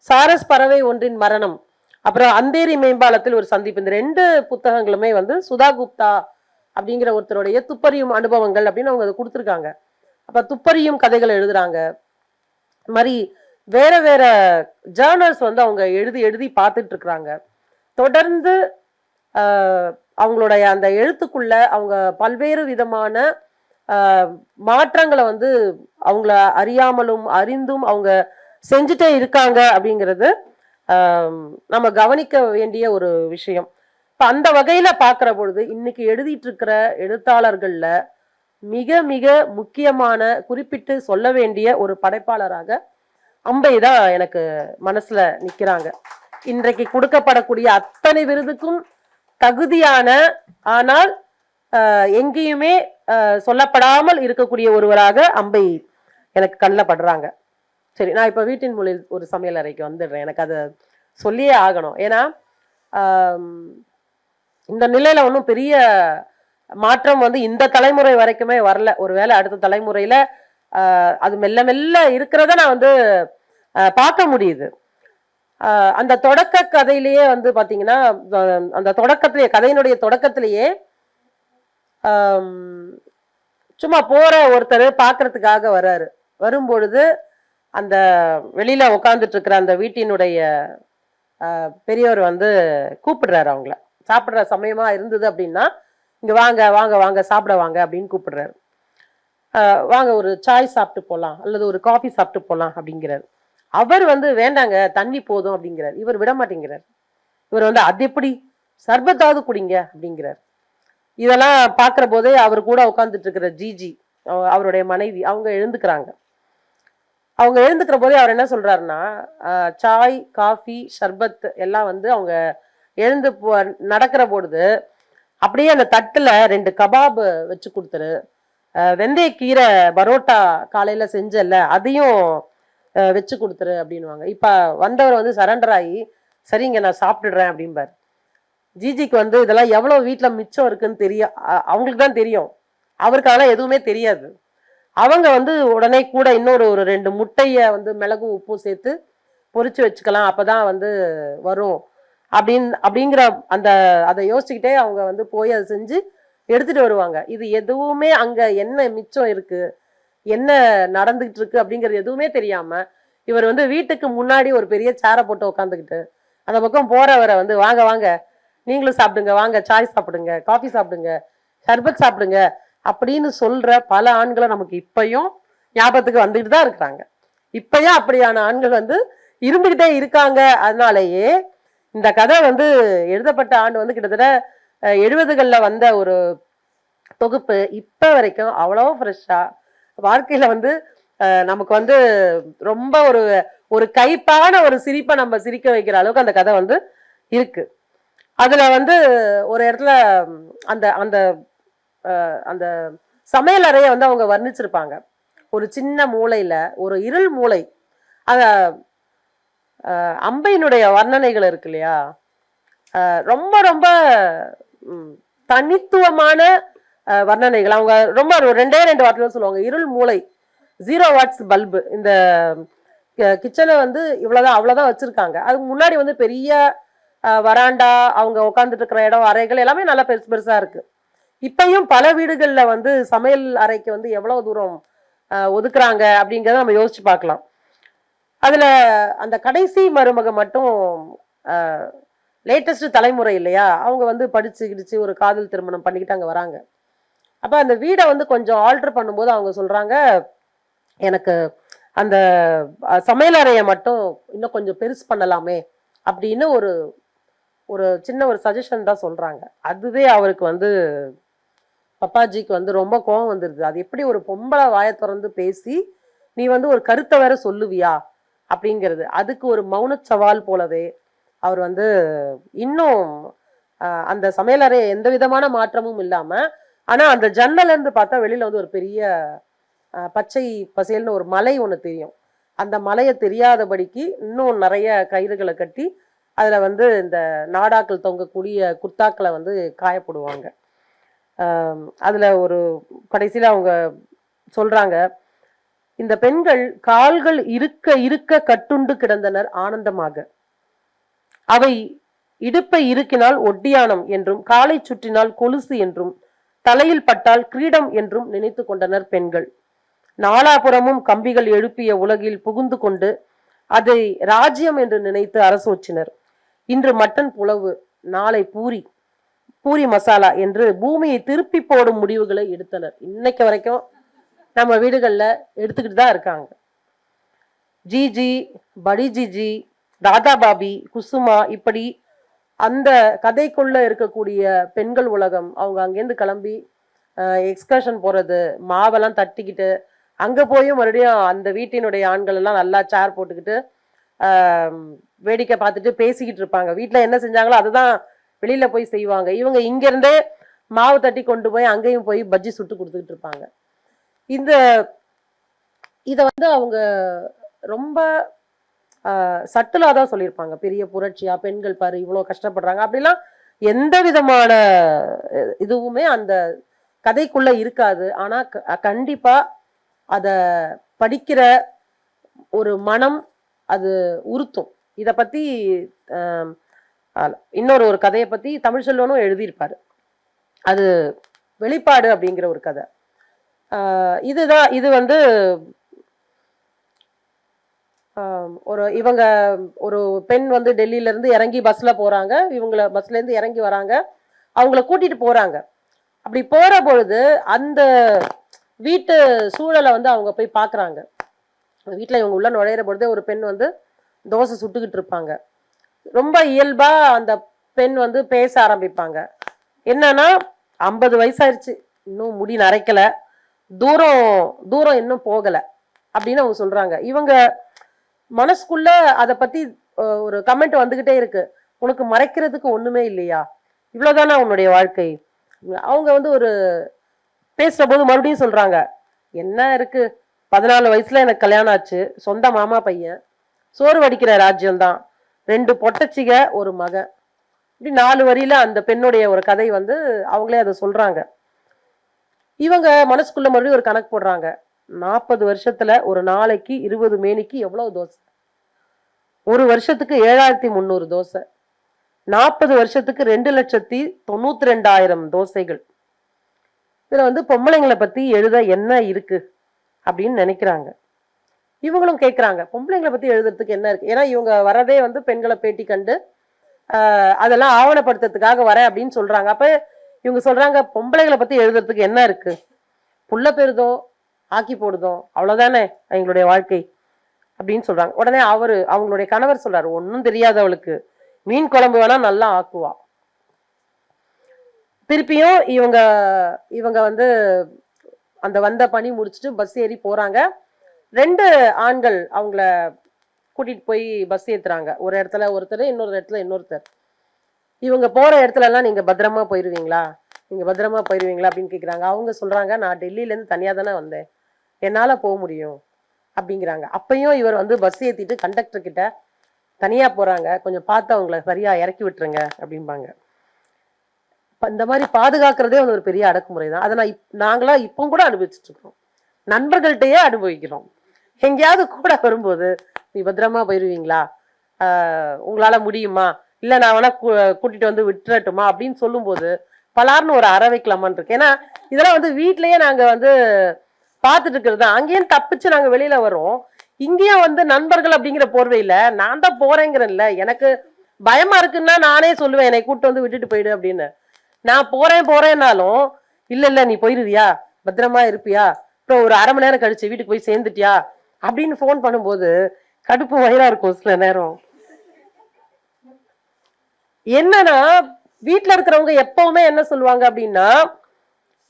சாரஸ் பறவை ஒன்றின் மரணம், அப்புறம் அந்தேரி மேம்பாலத்தில் ஒரு சந்திப்பு, இந்த 2 புத்தகங்களுமே வந்து சுதா குப்தா அப்படிங்கிற ஒருத்தருடைய துப்பறியும் அனுபவங்கள் அப்படின்னு அவங்க அதை கொடுத்துருக்காங்க. அப்ப துப்பறியும் கதைகள் எழுதுறாங்க. மாதிரி வேற வேற ஜேர்னல்ஸ் வந்து அவங்க எழுதி பார்த்துட்டு இருக்கிறாங்க. தொடர்ந்து அவங்களுடைய அந்த எழுத்துக்குள்ள அவங்க பல்வேறு விதமான மாற்றங்களை வந்து அவங்கள அறியாமலும் அறிந்தும் அவங்க செஞ்சுட்டே இருக்காங்க அப்படிங்கிறது நம்ம கவனிக்க வேண்டிய ஒரு விஷயம். இப்ப அந்த வகையில பாக்குற பொழுது இன்னைக்கு எழுதிட்டு இருக்கிற எழுத்தாளர்கள்ல மிக மிக முக்கியமான குறிப்பிட்டு சொல்ல வேண்டிய ஒரு படைப்பாளராக அம்பை தான் எனக்கு மனசுல நிக்கிறாங்க. இன்றைக்கு கொடுக்கப்படக்கூடிய அத்தனை விருதுக்கும் தகுதியான, ஆனால் எங்கேயுமே சொல்லப்படாமல் இருக்கக்கூடிய ஒருவராக அம்பை எனக்கு கண்ணில் படுறாங்க. சரி, நான் இப்போ வீட்டின் மொழியில் ஒரு சமையல் அறைக்கு வந்துடுறேன். எனக்கு அதை சொல்லியே ஆகணும். ஏன்னா இந்த நிலையில ஒன்றும் பெரிய மாற்றம் வந்து இந்த தலைமுறை வரைக்குமே வரல. ஒருவேளை அடுத்த தலைமுறையில அது மெல்ல மெல்ல இருக்கிறத நான் வந்து பார்க்க முடியுது. அந்த தொடக்க கதையிலேயே வந்து பாத்தீங்கன்னா, அந்த தொடக்கத்திலேயே கதையினுடைய தொடக்கத்திலேயே சும்மா போற ஒருத்தர் பாக்குறதுக்காக வர்றாரு. வரும்பொழுது அந்த வெளியில உட்காந்துட்டு இருக்கிற அந்த வீட்டினுடைய பெரியவர் வந்து கூப்பிடுறாரு அவங்கள. சாப்பிட்ற சமயமா இருந்தது அப்படின்னா, இங்க வாங்க வாங்க வாங்க சாப்பிட வாங்க அப்படின்னு கூப்பிடுறாரு. வாங்க ஒரு சாய் சாப்பிட்டு போகலாம் அல்லது ஒரு காஃபி சாப்பிட்டு போகலாம் அப்படிங்கிறாரு. அவர் வந்து வேண்டாங்க தண்ணி போதும் அப்படிங்கிறார். இவர் விட மாட்டேங்கிறார். இவர் வந்து அது எப்படி சர்பத்தாவது குடிங்க அப்படிங்கிறார். இதெல்லாம் பார்க்குற போதே அவர் கூட உட்காந்துட்டு இருக்கிற ஜிஜி அவருடைய மனைவி அவங்க எழுந்துக்கிறாங்க. அவங்க எழுந்துக்கிற போதே அவர் என்ன சொல்றாருன்னா, சாய் காஃபி ஷர்பத் எல்லாம் வந்து அவங்க எழுந்து நடக்கிற பொழுது அப்படியே அந்த தட்டுல 2 கபாப் வச்சு கொடுத்துரு, வெந்தய கீரை பரோட்டா காலையில செஞ்சல அதையும் வச்சு கொடுத்துரு அப்படின்வாங்க. இப்ப வந்தவர் வந்து சரண்டர் ஆகி சரிங்க நான் சாப்பிட்டுடுறேன் அப்படிம்பார். ஜிஜிக்கு வந்து இதெல்லாம் எவ்வளவு வீட்டுல மிச்சம் இருக்குன்னு தெரியும், அவங்களுக்கு தான் தெரியும். அவருக்கு அதெல்லாம் எதுவுமே தெரியாது. அவங்க வந்து உடனே கூட இன்னொரு 2 முட்டைய வந்து மிளகும் உப்பும் சேர்த்து பொரிச்சு வச்சுக்கலாம், அப்பதான் வந்து வரும் அப்படிங்கிற அந்த அதை யோசிச்சுக்கிட்டே அவங்க வந்து போய் அதை செஞ்சு எடுத்துட்டு வருவாங்க. இது எதுவுமே அங்க என்ன மிச்சம் இருக்கு, என்ன நடந்துகிட்டு இருக்கு அப்படிங்கிறது எதுவுமே தெரியாம இவர் வந்து வீட்டுக்கு முன்னாடி ஒரு பெரிய சேரை போட்டு உட்காந்துக்கிட்டு அந்த பக்கம் போறவரை வந்து வாங்க வாங்க நீங்களும் சாப்பிடுங்க, வாங்க சாய் சாப்பிடுங்க, காஃபி சாப்பிடுங்க, சர்பத் சாப்பிடுங்க அப்படின்னு சொல்ற பல ஆண்களை நமக்கு இப்பயும் ஞாபகத்துக்கு வந்துட்டு தான் இருக்கிறாங்க. இப்பயும் அப்படியான ஆண்கள் வந்து இருந்துகிட்டே இருக்காங்க. அதனாலேயே இந்த கதை வந்து எழுதப்பட்ட ஆண்டு வந்து கிட்டத்தட்ட 70களில் வந்த ஒரு தொகுப்பு இப்ப வரைக்கும் அவ்வளோ ஃப்ரெஷ்ஷா வாழ்க்கையில வந்து நமக்கு வந்து ரொம்ப ஒரு கைப்பான ஒரு சிரிப்பை நம்ம சிரிக்க வைக்கிற அளவுக்கு அந்த கதை வந்து இருக்கு. அதுல வந்து ஒரு இடத்துல அந்த அந்த அந்த சமையல் அறையை வந்து அவங்க வர்ணிச்சிருப்பாங்க. ஒரு சின்ன மூளையில ஒரு இருள் மூளை. அத அம்பையினுடைய வர்ணனைகள் இருக்கு இல்லையா, ரொம்ப ரொம்ப தனித்துவமான வர்ணனைகள். அவங்க ரொம்ப 2 வார்த்தையில சொல்லுவாங்க. இருள் மூளை, 0 வாட்ஸ் பல்பு. இந்த கிச்சனை வந்து இவ்வளவுதான் அவ்வளவுதான் வச்சிருக்காங்க. அதுக்கு முன்னாடி வந்து பெரிய வராண்டா, அவங்க உட்காந்துட்டு இருக்கிற இடம், அறைகள் எல்லாமே நல்லா பெருசு பெருசா இருக்கு. இப்பயும் பல வீடுகள்ல வந்து சமையல் அறைக்கு வந்து எவ்வளவு தூரம் ஒதுக்குறாங்க அப்படிங்கிறத நம்ம யோசிச்சு பார்க்கலாம். அதுல அந்த கடைசி மருமக மட்டும் லேட்டஸ்ட் தலைமுறை இல்லையா, அவங்க வந்து படிச்சு கிடிச்சு ஒரு காதல் திருமணம் பண்ணிக்கிட்டு அங்க வராங்க. அப்ப அந்த வீடை வந்து கொஞ்சம் ஆல்டர் பண்ணும்போது அவங்க சொல்றாங்க, எனக்கு அந்த சமையல் அறையை மட்டும் இன்னும் கொஞ்சம் பெருசு பண்ணலாமே அப்படின்னு ஒரு சின்ன ஒரு சஜஷன் தான் சொல்றாங்க. அதுவே அவருக்கு வந்து பப்பாஜிக்கு வந்து ரொம்ப கோபம் வந்துருது. அது எப்படி ஒரு பொம்பளை வாயை திறந்து பேசி நீ வந்து ஒரு கருத்தை வேற சொல்லுவியா அப்படிங்கிறது. அதுக்கு ஒரு மௌன சவால் போலவே அவர் வந்து இன்னும் அந்த சமையலறைய எந்த விதமான மாற்றமும் இல்லாம, ஆனா அந்த ஜன்னல்ல இருந்து பார்த்தா வெளியில வந்து ஒரு பெரிய பச்சை பசேல்னு ஒரு மலை ஒண்ணு தெரியும். அந்த மலையை தெரியாதபடிக்கு இன்னும் நிறைய கயிறுகளை கட்டி அதுல வந்து இந்த நாடாக்கள் தொங்கக்கூடிய குர்தாக்களை வந்து காயப்படுவாங்க. அதுல ஒரு கடைசியில அவங்க சொல்றாங்க, இந்த பெண்கள் கால்கள் இருக்க இருக்க கட்டுண்டு கிடந்தனர் ஆனந்தமாக, அவை இடுப்பை இருக்கினால் ஒட்டியானம் என்றும் காலை சுற்றினால் கொலுசு என்றும் தலையில் பட்டால் கிரீடம் என்றும் நினைத்து கொண்டனர் பெண்கள். நாலாபுறமும் கம்பிகள் எழுப்பிய உலகில் புகுந்து கொண்டு அதை ராஜ்யம் என்று நினைத்து அரசோச்சினர். இன்று மட்டன் புலவு, நாளை பூரி பூரி மசாலா என்று பூமியை திருப்பி போடும் முடிவுகளை எடுத்தனர். இன்னைக்கு வரைக்கும் நம்ம வீடுகள்ல எடுத்துக்கிட்டு தான் இருக்காங்க. ஜிஜி, படி ஜிஜி, தாதா பாபி, குசுமா, இப்படி அந்த கதைக்குள்ள இருக்கக்கூடிய பெண்கள் உலகம். அவங்க அங்கேருந்து கிளம்பி எக்ஸ்கர்ஷன் போறது, மாவெல்லாம் தட்டிக்கிட்டு அங்க போயும் மறுபடியும் அந்த வீட்டினுடைய ஆண்கள் எல்லாம் நல்லா சேர் போட்டுக்கிட்டு வேடிக்கை பார்த்துட்டு பேசிக்கிட்டு இருப்பாங்க. வீட்டுல என்ன செஞ்சாங்களோ அதுதான் வெளியில போய் செய்வாங்க. இவங்க இங்க இருந்தே மாவு தட்டி கொண்டு போய் அங்கேயும் போய் பஜ்ஜி சுட்டு கொடுத்துக்கிட்டு இருப்பாங்க. இந்த இதை வந்து அவங்க ரொம்ப சட்டிலாக தான் சொல்லியிருப்பாங்க. பெரிய புரட்சியா பெண்கள் பாரு இவ்வளோ கஷ்டப்படுறாங்க அப்படிலாம் எந்த விதமான இதுவுமே அந்த கதைக்குள்ள இருக்காது. ஆனா கண்டிப்பா அத படிக்கிற ஒரு மனம் அது உறுத்தும். இத பத்தி இன்னொரு ஒரு கதையை பத்தி தமிழ்ச்செல்வனும் எழுதியிருப்பாரு. அது வெளிப்பாடு அப்படிங்கிற ஒரு கதை. இதுதான் இது வந்து இவங்க ஒரு பெண் வந்து டெல்லியில இருந்து இறங்கி பஸ்ல போறாங்க. இவங்கள பஸ்ல இருந்து இறங்கி வராங்க. அவங்கள கூட்டிட்டு போறாங்க. அப்படி போற பொழுது அந்த வீட்டு சூழலை வந்து அவங்க போய் பாக்குறாங்க. வீட்டுல இவங்க உள்ள நுழையிற பொழுதே ஒரு பெண் வந்து தோசை சுட்டுக்கிட்டு இருப்பாங்க. ரொம்ப இயல்பா அந்த பெண் வந்து பேச ஆரம்பிப்பாங்க. என்னன்னா 50 வயசாயிருச்சு, இன்னும் முடி நரைக்கல, தூரம் தூரம் இன்னும் போகல அப்படின்னு அவங்க சொல்றாங்க. இவங்க மனசுக்குள்ள அதை பத்தி ஒரு கமெண்ட் வந்துகிட்டே இருக்கு. உனக்கு மறைக்கிறதுக்கு ஒண்ணுமே இல்லையா, இவ்வளவுதானா உன்னுடைய வாழ்க்கை. அவங்க வந்து ஒரு பேசுற போது மறுபடியும் சொல்றாங்க, என்ன இருக்கு, 14 வயசுல எனக்கு கல்யாணம் ஆச்சு, சொந்த மாமா பையன், சோறு வடிக்கிற ராஜ்யம்தான், 2 பொட்டச்சிக ஒரு மகன். இப்படி 4 வரியில அந்த பெண்ணுடைய ஒரு கதை வந்து அவங்களே அதை சொல்றாங்க. இவங்க மனசுக்குள்ள மறுபடியும் ஒரு கணக்கு போடுறாங்க. 40 வருஷத்துல ஒரு நாளைக்கு 20 மேனிக்கு எவ்வளவு தோசை, ஒரு வருஷத்துக்கு 7300 தோசை, 40 வருஷத்துக்கு 2,92,000 தோசைகள். இதுல வந்து பொம்பளைங்களை பத்தி எழுத என்ன இருக்கு அப்படின்னு நினைக்கிறாங்க. இவங்களும் கேட்கிறாங்க, பொம்பளைங்களை பத்தி எழுதுறதுக்கு என்ன இருக்கு. ஏன்னா இவங்க வரதே வந்து பெண்களை பேட்டி கண்டு அதெல்லாம் ஆவணப்படுத்துறதுக்காக வரேன் அப்படின்னு சொல்றாங்க. அப்ப இவங்க சொல்றாங்க, பொம்பளைகளை பத்தி எழுதுறதுக்கு என்ன இருக்கு, புள்ள பெறுதோ ஆக்கி போடுதோ அவ்வளவுதானே எங்களுடைய வாழ்க்கை அப்படின்னு சொல்றாங்க. உடனே அவங்களுடைய கணவர் சொல்றாரு, ஒன்னும் தெரியாதவளுக்கு மீன் குழம்பு வேணா நல்லா ஆக்குவா. திருப்பியும் இவங்க வந்து அந்த வந்த பணி முடிச்சுட்டு பஸ் ஏறி போறாங்க. 2 ஆண்கள் அவங்கள கூட்டிட்டு போய் பஸ் ஏத்துறாங்க. ஒரு இடத்துல ஒருத்தர், இன்னொரு இடத்துல இன்னொருத்தர். இவங்க போற இடத்துல எல்லாம் நீங்க பத்திரமா போயிருவீங்களா, நீங்க பத்திரமா போயிருவீங்களா அப்படின்னு கேக்குறாங்க. அவங்க சொல்றாங்க, நான் டெல்லியில இருந்து தனியா தானே வந்தேன், என்னால போக முடியும் அப்படிங்கிறாங்க. அப்பயும் இவர் வந்து பஸ் ஏத்திட்டு கண்டக்டர் கிட்ட, தனியா போறாங்க, கொஞ்சம் பார்த்து அவங்கள சரியா இறக்கி விட்டுருங்க அப்படிம்பாங்க. இந்த மாதிரி பாதுகாக்கிறதே வந்து ஒரு பெரிய அடக்குமுறை தான். அதை நாங்களா இப்போ கூட அனுபவிச்சுட்டு இருக்கோம், நண்பர்கள்ட்டையே அனுபவிக்கிறோம். எங்கேயாவது கூட வரும்போது, நீ பத்திரமா போயிருவீங்களா, உங்களால முடியுமா, இல்ல நான் வேணா கூட்டிட்டு வந்து விட்டுறட்டுமா அப்படின்னு சொல்லும் போது பலார்னு ஒரு அற வைக்கலாமான்னு இருக்கு. ஏன்னா இதெல்லாம் வந்து வீட்லயே நாங்க வந்து பார்த்துட்டு இருக்கிறது தான். அங்கேயும் தப்பிச்சு நாங்க வெளியில வரோம், இங்கேயும் வந்து நண்பர்கள் அப்படிங்கிற போர்வையில நான் தான் போறேங்கிறேன்ல, எனக்கு பயமா இருக்குன்னா நானே சொல்லுவேன், என்னை கூப்பிட்டு வந்து விட்டுட்டு போயிடு அப்படின்னு. நான் போறேன்னாலும், இல்ல நீ போயிருவியா, பத்திரமா இருப்பியா, அப்புறம் ஒரு அரை மணி நேரம் கழிச்சு வீட்டுக்கு போய் சேர்ந்துட்டியா அப்படின்னு போன் பண்ணும்போது கடுப்பு வயிறா இருக்கும் சில நேரம். என்னன்னா வீட்டுல இருக்கிறவங்க எப்பவுமே என்ன சொல்லுவாங்க அப்படின்னா,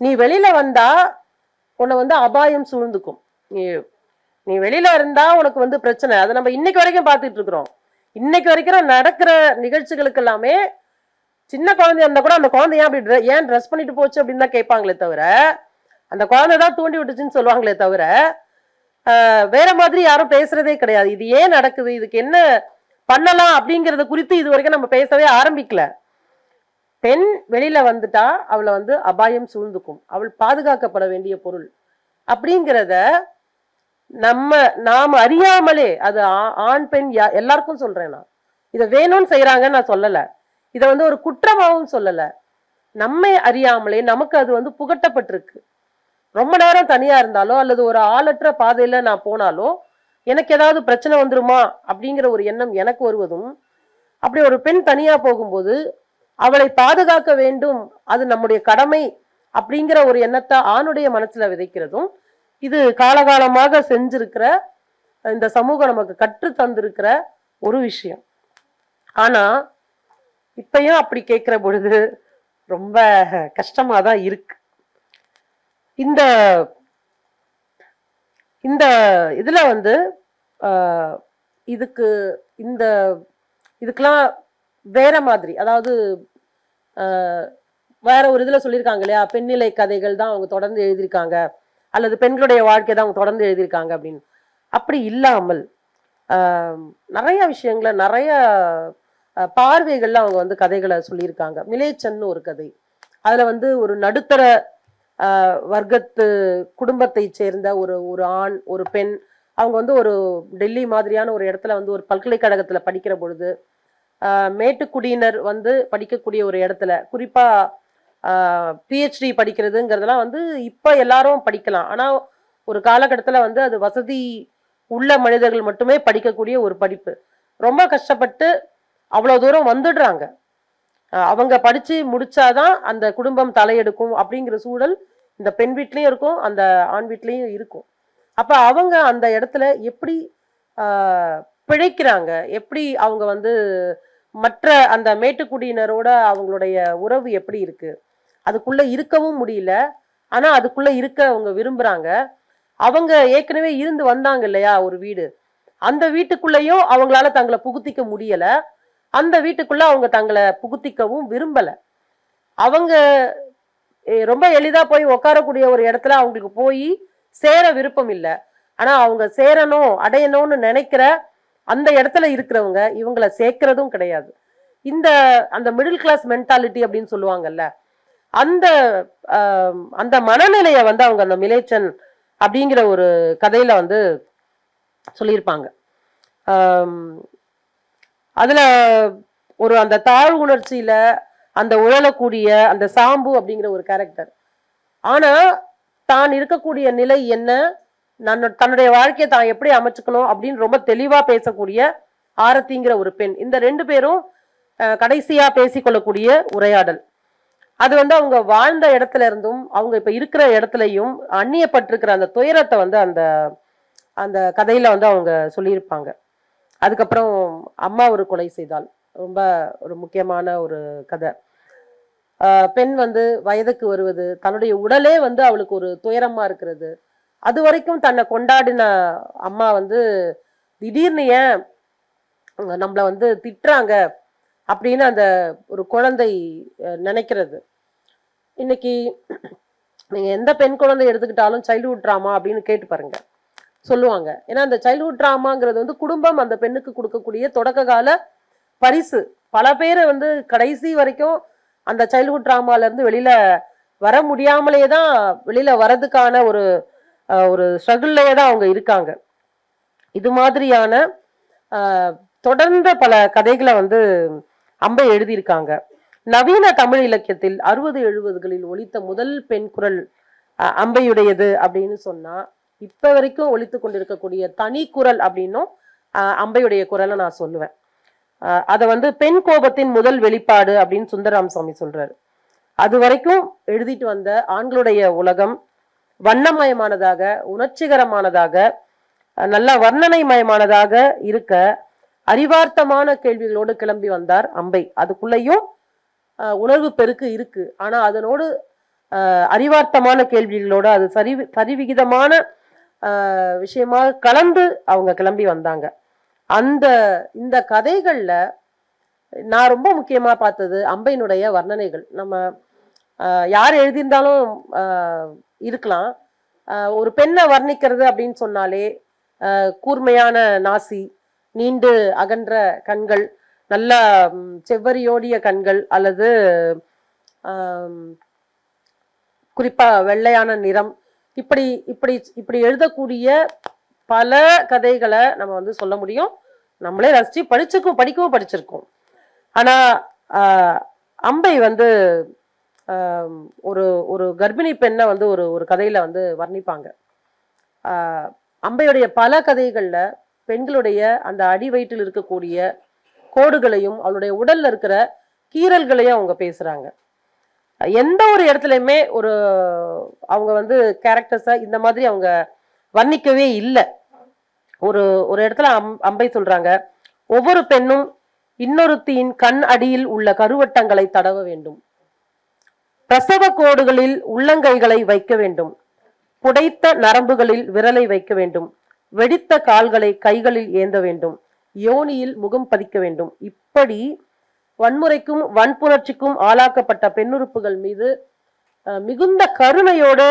நீ வெளியில வந்தா உன்னை வந்து அபாயம் சூழ்ந்துக்கும், நீ வெளியில இருந்தா உனக்கு வந்து பிரச்சனை. அதை நம்ம இன்னைக்கு வரைக்கும் பார்த்துட்டு இருக்கிறோம். இன்னைக்கு வரைக்கும் நடக்கிற நிகழ்ச்சிகளுக்கு எல்லாமே சின்ன குழந்தையா இருந்தா கூட அந்த குழந்தை ஏன் ட்ரெஸ் பண்ணிட்டு போச்சு அப்படின்னு தான் கேட்பாங்களே தவிர, அந்த குழந்தைதான் தூண்டி விட்டுச்சுன்னு சொல்லுவாங்களே தவிர வேற மாதிரி யாரும் பேசுறதே கிடையாது. இது ஏன் நடக்குது, இதுக்கு என்ன பண்ணலாம் அப்படிங்கறத குறித்து இது வரைக்கும் நம்ம பேசவே ஆரம்பிக்கல. பெண் வெளியில வந்துட்டா அவளை வந்து அபாயம் சூழ்ந்துக்கும், அவள் பாதுகாக்கப்பட வேண்டிய பொருள் அப்படிங்கிறத நாம அறியாமலே, அது ஆண் பெண் எல்லாருக்கும் சொல்றேன் நான், இதை வேணும்னு செய்யறாங்கன்னு நான் சொல்லல, இதை வந்து ஒரு குற்றமாகவும் சொல்லல, நம்மை அறியாமலே நமக்கு அது வந்து புகட்டப்பட்டிருக்கு. ரொம்ப நேரம் தனியா இருந்தாலோ அல்லது ஒரு ஆளற்ற பாதையில நான் போனாலோ எனக்கு ஏதாவது பிரச்சனை வந்துருமா அப்படிங்கிற ஒரு எண்ணம் எனக்கு வருவதும், அப்படி ஒரு பெண் தனியா போகும்போது அவளை பாதுகாக்க வேண்டும், அது நம்முடைய கடமை அப்படிங்கிற ஒரு எண்ணத்தை ஆணுடைய மனசுல விதைக்கிறதும் இது காலகாலமாக செஞ்சிருக்கிற இந்த சமூகம் நமக்கு கற்று தந்திருக்கிற ஒரு விஷயம். ஆனா இப்பயும் அப்படி கேட்கிற பொழுது ரொம்ப கஷ்டமா தான் இருக்கு. இந்த இந்த இதுல வந்து இதுக்கெல்லாம் வேற மாதிரி, அதாவது வேற ஒரு இதுல சொல்லியிருக்காங்க இல்லையா, பெண்ணிலை கதைகள் தான் அவங்க தொடர்ந்து எழுதியிருக்காங்க, அல்லது பெண்களுடைய வாழ்க்கை தான் அவங்க தொடர்ந்து எழுதியிருக்காங்க அப்படின்னு. அப்படி இல்லாமல் நிறைய விஷயங்களை, நிறைய பார்வைகள்ல அவங்க வந்து கதைகளை சொல்லியிருக்காங்க. மிலேச்சன்னு ஒரு கதை, அதுல வந்து ஒரு நடுத்தர வர்க்கத்து குடும்பத்தை சேர்ந்த ஒரு ஒரு ஆண் ஒரு பெண், அவங்க வந்து ஒரு டெல்லி மாதிரியான ஒரு இடத்துல வந்து ஒரு பல்கலைக்கழகத்துல படிக்கிற பொழுது, மேட்டுக்குடியினர் வந்து படிக்கக்கூடிய ஒரு இடத்துல, குறிப்பா பிஹெச்டி படிக்கிறதுங்கிறதுலாம் வந்து இப்ப எல்லாரும் படிக்கலாம், ஆனா ஒரு காலகட்டத்துல வந்து அது வசதி உள்ள மனிதர்கள் மட்டுமே படிக்கக்கூடிய ஒரு படிப்பு. ரொம்ப கஷ்டப்பட்டு அவ்வளவு தூரம் வந்துடுறாங்க. அவங்க படிச்சு முடிச்சாதான் அந்த குடும்பம் தலையெடுக்கும் அப்படிங்கிற சூழல் இந்த பெண் வீட்லயும் இருக்கும், அந்த ஆண் வீட்லயும் இருக்கும். அப்ப அவங்க அந்த இடத்துல எப்படி பிழைக்கிறாங்க, எப்படி அவங்க வந்து மற்ற அந்த மேட்டுக்குடியினரோட அவங்களுடைய உறவு எப்படி இருக்கு, அதுக்குள்ள இருக்கவும் முடியல, ஆனா அதுக்குள்ள இருக்க அவங்க விரும்புறாங்க. அவங்க ஏற்கனவே இருந்து வந்தாங்க இல்லையா ஒரு வீடு, அந்த வீட்டுக்குள்ளேயும் அவங்களால தங்களை புகுத்திக்க முடியல, அந்த வீட்டுக்குள்ள அவங்க தங்களை புகுத்திக்கவும் விரும்பல. அவங்க ரொம்ப எளிதா போய் உட்காரக்கூடிய ஒரு இடத்துல அவங்களுக்கு போய் சேர விருப்பம் இல்லை, ஆனா அவங்க சேரணும் அடையணும்னு நினைக்கிற அந்த இடத்துல இருக்கிறவங்க இவங்களை சேர்க்கிறதும் கிடையாது. இந்த அந்த மிடில் கிளாஸ் மென்டாலிட்டி அப்படின்னு சொல்லுவாங்கல்ல, அந்த அந்த மனநிலையை வந்து அவங்க அந்த மிலேச்சன் அப்படிங்கிற ஒரு கதையில வந்து சொல்லியிருப்பாங்க. அதுல ஒரு அந்த தாழ்வு உணர்ச்சியில அந்த உழலக்கூடிய அந்த சாம்பு அப்படிங்கிற ஒரு கேரக்டர், ஆனா தான் இருக்கக்கூடிய நிலை என்ன, தன்னுடைய வாழ்க்கையை தான் எப்படி அமைச்சுக்கணும் அப்படின்னு ரொம்ப தெளிவா பேசக்கூடிய ஆரத்திங்கிற ஒரு பெண். இந்த ரெண்டு பேரும் கடைசியா பேசிக்கொள்ளக்கூடிய உரையாடல், அது வந்து அவங்க வாழ்ந்த இடத்துல இருந்தும் அவங்க இப்ப இருக்கிற இடத்துலயும் அந்நியப்பட்டிருக்கிற அந்த துயரத்தை வந்து அந்த அந்த கதையில வந்து அவங்க சொல்லியிருப்பாங்க. அதுக்கப்புறம் அம்மா ஒரு கொலை செய்தால், ரொம்ப ஒரு முக்கியமான ஒரு கதை. பெண் வந்து வயதுக்கு வருவது, தன்னுடைய உடலே வந்து அவளுக்கு ஒரு துயரமா இருக்கிறது, அது வரைக்கும் தன்னை கொண்டாடின அம்மா வந்து திடீர்னு ஏன் நம்மள வந்து திட்டுறாங்க அப்படின்னு அந்த ஒரு குழந்தை நினைக்கிறது. இன்னைக்கு நீங்க எந்த பெண் குழந்தை எடுத்துக்கிட்டாலும் சைல்ட்ஹுட் ட்ராமா அப்படின்னு கேட்டு பாருங்க, சொல்லுவாங்க. ஏன்னா அந்த சைல்ட்ஹுட் ட்ராமாங்கிறது வந்து குடும்பம் அந்த பெண்ணுக்கு கொடுக்கக்கூடிய தொடக்க கால பரிசு. பல பேரை வந்து கடைசி வரைக்கும் அந்த சைல்ட்ஹுட் ட்ராமால இருந்து வெளியில வர முடியாமலே தான் வெளியில வர்றதுக்கான ஒரு ஒரு ஸ்ட்ரகிள்லயே தான் அவங்க இருக்காங்க. இது மாதிரியான தொடர்ந்த பல கதைகளை வந்து அம்பை எழுதியிருக்காங்க. நவீன தமிழ் இலக்கியத்தில் 60-70களில் ஒலித்த முதல் பெண் குரல் அம்பையுடையது அப்படின்னு சொன்னா, இப்ப வரைக்கும் ஒலித்து கொண்டிருக்கக்கூடிய தனி குரல் அப்படின்னும் அம்பையுடைய குரலை நான் சொல்லுவேன். அதை வந்து பெண் கோபத்தின் முதல் வெளிப்பாடு அப்படின்னு சுந்தரராம சுவாமி சொல்றாரு. அது வரைக்கும் எழுதிட்டு வந்த ஆண்களுடைய உலகம் வண்ணமயமானதாக, உணர்ச்சிகரமானதாக, நல்ல வர்ணனை மயமானதாக இருக்க அறிவார்த்தமான கேள்விகளோடு கிளம்பி வந்தார் அம்பை. அதுக்குள்ளேயும் உணர்வு பெருக்கு இருக்கு, ஆனா அதனோடு அறிவார்த்தமான கேள்விகளோடு அது சரிவிகிதமான விஷயமாக கலந்து அவங்க கிளம்பி வந்தாங்க. இந்த கதைகள்ல நான் ரொம்ப முக்கியமா பார்த்தது அம்பையினுடைய வர்ணனைகள். நம்ம யார் எழுதியிருந்தாலும் இருக்கலாம், ஒரு பெண்ணை வர்ணிக்கிறது அப்படின்னு சொன்னாலே கூர்மையான நாசி, நீண்டு அகன்ற கண்கள், நல்ல செவ்வரியோடிய கண்கள், அல்லது குறிப்பா வெள்ளையான நிறம், இப்படி இப்படி இப்படி எழுதக்கூடிய பல கதைகளை நம்ம வந்து சொல்ல முடியும். நம்மளே ரசிச்சு படிக்கவும் படிச்சிருக்கோம். ஆனா அம்பை வந்து ஒரு ஒரு கர்ப்பிணி பெண்ணை வந்து ஒரு ஒரு கதையில வந்து வர்ணிப்பாங்க. அம்பையுடைய பல கதைகள்ல பெண்களுடைய அந்த அடி வயிற்றில் இருக்கக்கூடிய கோடுகளையும் அவளுடைய உடல்ல இருக்கிற கீறல்களையும் அவங்க பேசுறாங்க. எந்த ஒரு இடத்துலயுமே ஒரு அவங்க வந்து கேரக்டர்ஸை இந்த மாதிரி அவங்க வர்ணிக்கவே இல்லை. ஒரு ஒரு இடத்துல அம்பை சொல்றாங்க, ஒவ்வொரு பெண்ணும் இன்னொருத்தியின் கண் அடியில் உள்ள கருவட்டங்களை தடவ வேண்டும், பிரசவ கோடுகளில் உள்ளங்கைகளை வைக்க வேண்டும், புடைத்த நரம்புகளில் விரலை வைக்க வேண்டும், வெடித்த கால்களை கைகளில் ஏந்த வேண்டும், யோனியில் முகம் பதிக்க வேண்டும். இப்படி வன்முறைக்கும் வன்புணர்ச்சிக்கும் ஆளாக்கப்பட்ட பெண்ணுறுப்புகள் மீது மிகுந்த கருணையோடு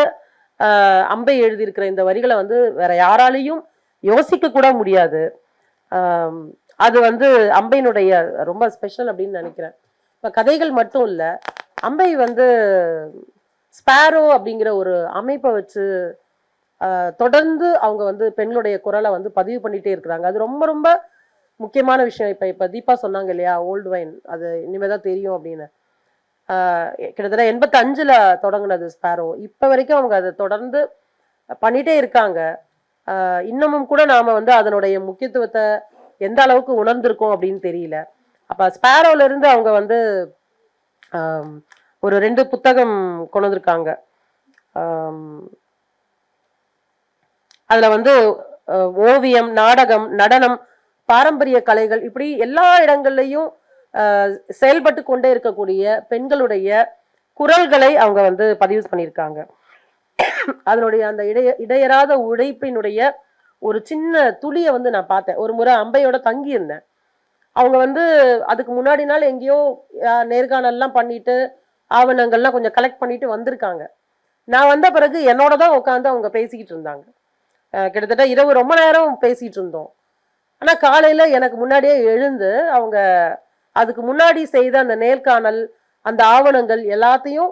அம்பை எழுதியிருக்கிற இந்த வரிகளை வந்து வேற யாராலையும் யோசிக்க கூட முடியாது. அது வந்து அம்பையினுடைய ரொம்ப ஸ்பெஷல் அப்படின்னு நினைக்கிறேன். இப்போ கதைகள் மட்டும் இல்லை, அம்பை வந்து ஸ்பேரோ அப்படிங்கிற ஒரு அமைப்பை வச்சு தொடர்ந்து அவங்க வந்து பெண்களுடைய குரலை வந்து பதிவு பண்ணிட்டே இருக்கிறாங்க. அது ரொம்ப ரொம்ப முக்கியமான விஷயம். இப்போ தீபா சொன்னாங்க இல்லையா, ஓல்டு வைன், அது இனிமேதான் தெரியும் அப்படின்னு. கிட்டத்தட்ட 85ல் தொடங்கினது ஸ்பேரோ. இப்போ வரைக்கும் அவங்க அதை தொடர்ந்து பண்ணிட்டே இருக்காங்க. இன்னமும் கூட நாம வந்து அதனுடைய முக்கியத்துவத்தை எந்த அளவுக்கு உணர்ந்திருக்கோம் அப்படின்னு தெரியல. அப்ப ஸ்பேரோல இருந்து அவங்க வந்து ஒரு 2 புத்தகம் கொண்டு வந்திருக்காங்க. அதுல வந்து ஓவியம், நாடகம், நடனம், பாரம்பரிய கலைகள், இப்படி எல்லா இடங்கள்லையும் செயல்பட்டு கொண்டே இருக்கக்கூடிய பெண்களுடைய குரல்களை அவங்க வந்து பதிவு பண்ணியிருக்காங்க. அதனுடைய அந்த இடையறாத உழைப்பினுடைய ஒரு சின்ன துளியை வந்து நான் பார்த்தேன். ஒரு முறை அம்பையோட தங்கி இருந்தேன். அவங்க வந்து அதுக்கு முன்னாடி நாள் எங்கேயோ நேர்காணல்லாம் பண்ணிட்டு ஆவணங்கள்லாம் கொஞ்சம் கலெக்ட் பண்ணிட்டு வந்திருக்காங்க. நான் வந்த பிறகு என்னோட தான் உட்காந்து அவங்க பேசிக்கிட்டு இருந்தாங்க. கிட்டத்தட்ட இரவு ரொம்ப நேரம் பேசிட்டு இருந்தோம். ஆனா காலையில எனக்கு முன்னாடியே எழுந்து அவங்க அதுக்கு முன்னாடி செய்த அந்த நேர்காணல், அந்த ஆவணங்கள் எல்லாத்தையும்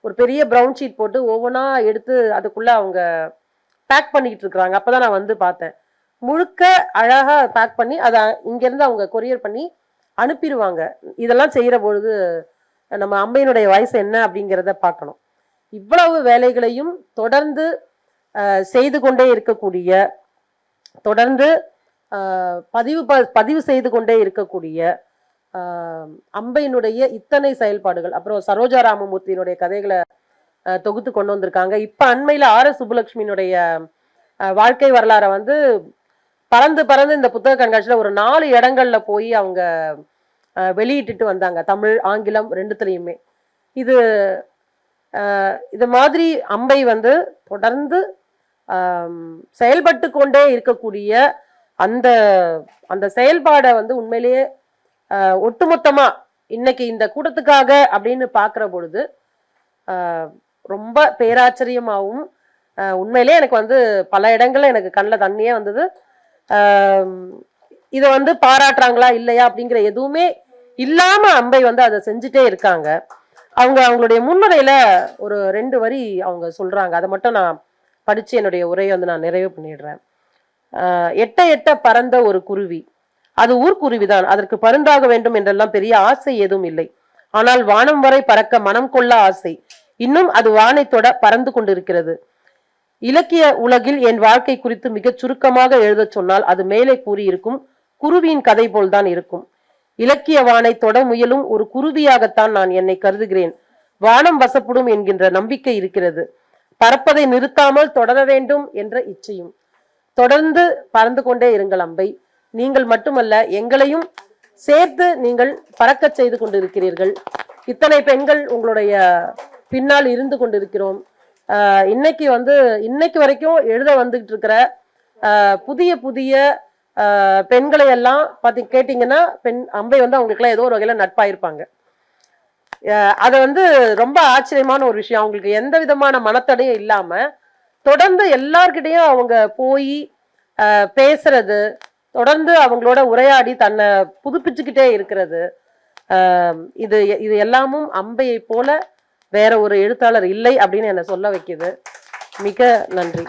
ஒரு பெரிய ப்ரௌன் ஷீட் போட்டு ஒவ்வொன்றா எடுத்து அதுக்குள்ள அவங்க பேக் பண்ணிக்கிட்டு இருக்கிறாங்க. அப்பதான் நான் வந்து பார்த்தேன். முழுக்க அழகா பேக் பண்ணி அதை இங்கிருந்து அவங்க கொரியர் பண்ணி அனுப்பிடுவாங்க. இதெல்லாம் செய்யற பொழுது நம்ம அம்பையினுடைய வயசு என்ன அப்படிங்கிறத பார்க்கணும். இவ்வளவு வேலைகளையும் தொடர்ந்து செய்து கொண்டே இருக்கக்கூடிய, தொடர்ந்து பதிவு செய்து கொண்டே இருக்கக்கூடிய அம்பையினுடைய இத்தனை செயல்பாடுகள். அப்புறம் சரோஜா ராமமூர்த்தியினுடைய கதைகளை தொகுத்து கொண்டு வந்திருக்காங்க. இப்ப அண்மையில ஆர்.எஸ். சுப்புலட்சுமியினுடைய வாழ்க்கை வரலாறை வந்து பறந்து இந்த புத்தக கண்காட்சியில ஒரு 4 இடங்கள்ல போய் அவங்க வெளியிட்டுட்டு வந்தாங்க, தமிழ் ஆங்கிலம் 2த்துலயுமே. இது மாதிரி அம்பை வந்து தொடர்ந்து செயல்பட்டு கொண்டே இருக்கக்கூடிய அந்த அந்த செயல்பாடை வந்து உண்மையிலேயே ஒட்டுமொத்தமா இன்னைக்கு இந்த கூட்டத்துக்காக அப்படின்னு பாக்குற பொழுது ரொம்ப பேராச்சரியமாகவும், உண்மையிலேயே எனக்கு வந்து பல இடங்கள்ல எனக்கு கண்ணில் தண்ணியே வந்தது. இதை வந்து பாராட்டுறாங்களா இல்லையா அப்படிங்கிற எதுவுமே இல்லாம அம்பை வந்து அதை செஞ்சுட்டே இருக்காங்க. அவங்களுடைய முன்னுரையில ஒரு 2 வரி அவங்க சொல்றாங்க. அதை மட்டும் நான் படிச்சு என்னுடைய உரையை வந்து நான் நிறைவு பண்ணிடுறேன். எட்ட பறந்த ஒரு குருவி, அது ஊர்க்குருவிதான், அதற்கு பருந்தாக வேண்டும் என்றெல்லாம் பெரிய ஆசை ஏதும் இல்லை. ஆனால் வானம் வரை பறக்க மனம் கொள்ள ஆசை. இன்னும் அது வானை தொட பறந்து கொண்டிருக்கிறது. இலக்கிய உலகில் என் வாழ்க்கை குறித்து மிகச் சுருக்கமாக எழுத சொன்னால் அது மேலே கூறியிருக்கும் குருவியின் கதை போல்தான் இருக்கும். இலக்கிய வானை தொட முயலும் ஒரு குருவியாகத்தான் நான் என்னை கருதுகிறேன். வானம் வசப்படும் என்கின்ற நம்பிக்கை இருக்கிறது. பறப்பதை நிறுத்தாமல் தொடர வேண்டும் என்ற இச்சையும். தொடர்ந்து பறந்து கொண்டே இருங்கள் அம்பை. நீங்கள் மட்டுமல்ல, எங்களையும் சேர்த்து நீங்கள் பறக்க செய்து கொண்டிருக்கிறீர்கள். இத்தனை பெண்கள் உங்களுடைய பின்னால் இருந்து கொண்டிருக்கிறோம். இன்னைக்கு வரைக்கும் எழுத வந்துகிட்டு இருக்கிற புதிய பெண்களை எல்லாம் கேட்டீங்கன்னா அம்பை வந்து அவங்களுக்குலாம் ஏதோ ஒரு வகையில நட்பாயிருப்பாங்க. அதை வந்து ரொம்ப ஆச்சரியமான ஒரு விஷயம். அவங்களுக்கு எந்த விதமான மனத்தடையும் இல்லாம தொடர்ந்து எல்லார்கிட்டையும் அவங்க போய் பேசுறது, தொடர்ந்து அவங்களோட உரையாடி தன்னை புதுப்பிச்சுக்கிட்டே இருக்கிறது, இது எல்லாமும் அம்பையை போல வேற ஒரு எழுத்தாளர் இல்லை அப்படின்னு என்னை சொல்ல வைக்குது. மிக நன்றி.